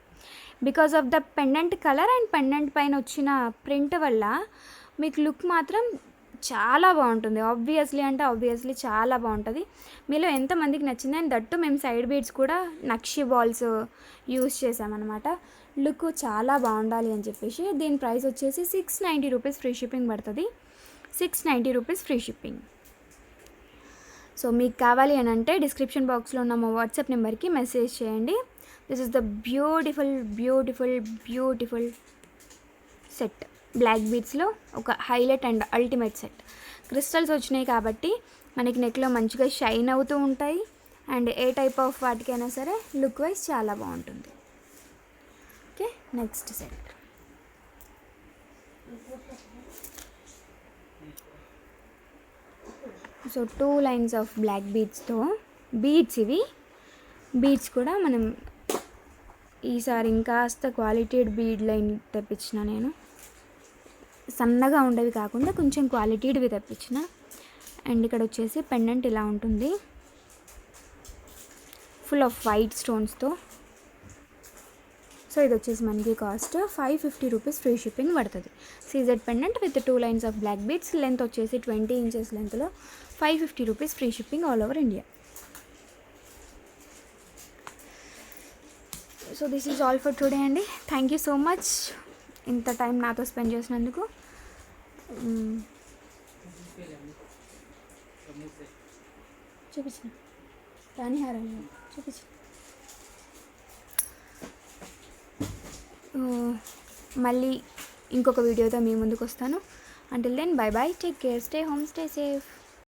Because of the pendant colour and pendant పైన వచ్చిన ప్రింట్ వల్ల మీకు లుక్ మాత్రం చాలా బాగుంటుంది. ఆబ్వియస్లీ చాలా బాగుంటుంది. మీలో ఎంతమందికి నచ్చింది. అండ్ దట్టు మేము సైడ్ బీడ్స్ కూడా నక్షి బాల్స్ యూస్ చేసామన్నమాట. లుక్ చాలా బాగుండాలి అని చెప్పేసి. దీని ప్రైస్ వచ్చేసి 690 రూపీస్ ఫ్రీ షిప్పింగ్ పడుతుంది. 690 రూపీస్ ఫ్రీ షిప్పింగ్. సో మీకు కావాలి అని అంటే డిస్క్రిప్షన్ బాక్స్లో ఉన్న మా వాట్సాప్ నెంబర్కి మెసేజ్ చేయండి. This is the beautiful set. Black బీడ్స్లో ఒక highlight and ultimate set. Crystals వచ్చినాయి కాబట్టి మనకి నెక్లో మంచిగా షైన్ అవుతూ ఉంటాయి. అండ్ ఏ టైప్ ఆఫ్ వాటికైనా సరే లుక్ వైజ్ చాలా బాగుంటుంది. Okay, next set. So 2 lines of black బీడ్స్తో బీడ్స్. ఇవి బీడ్స్ కూడా మనం ఈసారి ఇంకాస్త క్వాలిటీడ్ బీడ్ లైన్ తెప్పించిన. నేను సన్నగా ఉండేవి కాకుండా కొంచెం క్వాలిటీడ్వి తెప్పించిన. అండ్ ఇక్కడ వచ్చేసి పెండెంట్ ఇలా ఉంటుంది, ఫుల్ ఆఫ్ వైట్ స్టోన్స్తో. సో ఇది వచ్చేసి మనకి కాస్ట్ 550 రూపీస్, ఫ్రీ షిప్పింగ్ పడుతుంది. CZ pendant with 2 lines of black beads, length వచ్చేసి 20 ఇంచెస్ లెంత్లో, 550 rupees, free shipping all over India. So this is all for today అండి. థ్యాంక్ యూ సో మచ్ ఇంత time నాతో spend చేసినందుకు. చూపించిన రాణిహారాలు చూపించిన. మళ్ళీ ఇంకొక వీడియోతో మీ ముందుకు వస్తాను. Until then bye bye, take care, stay home, stay safe.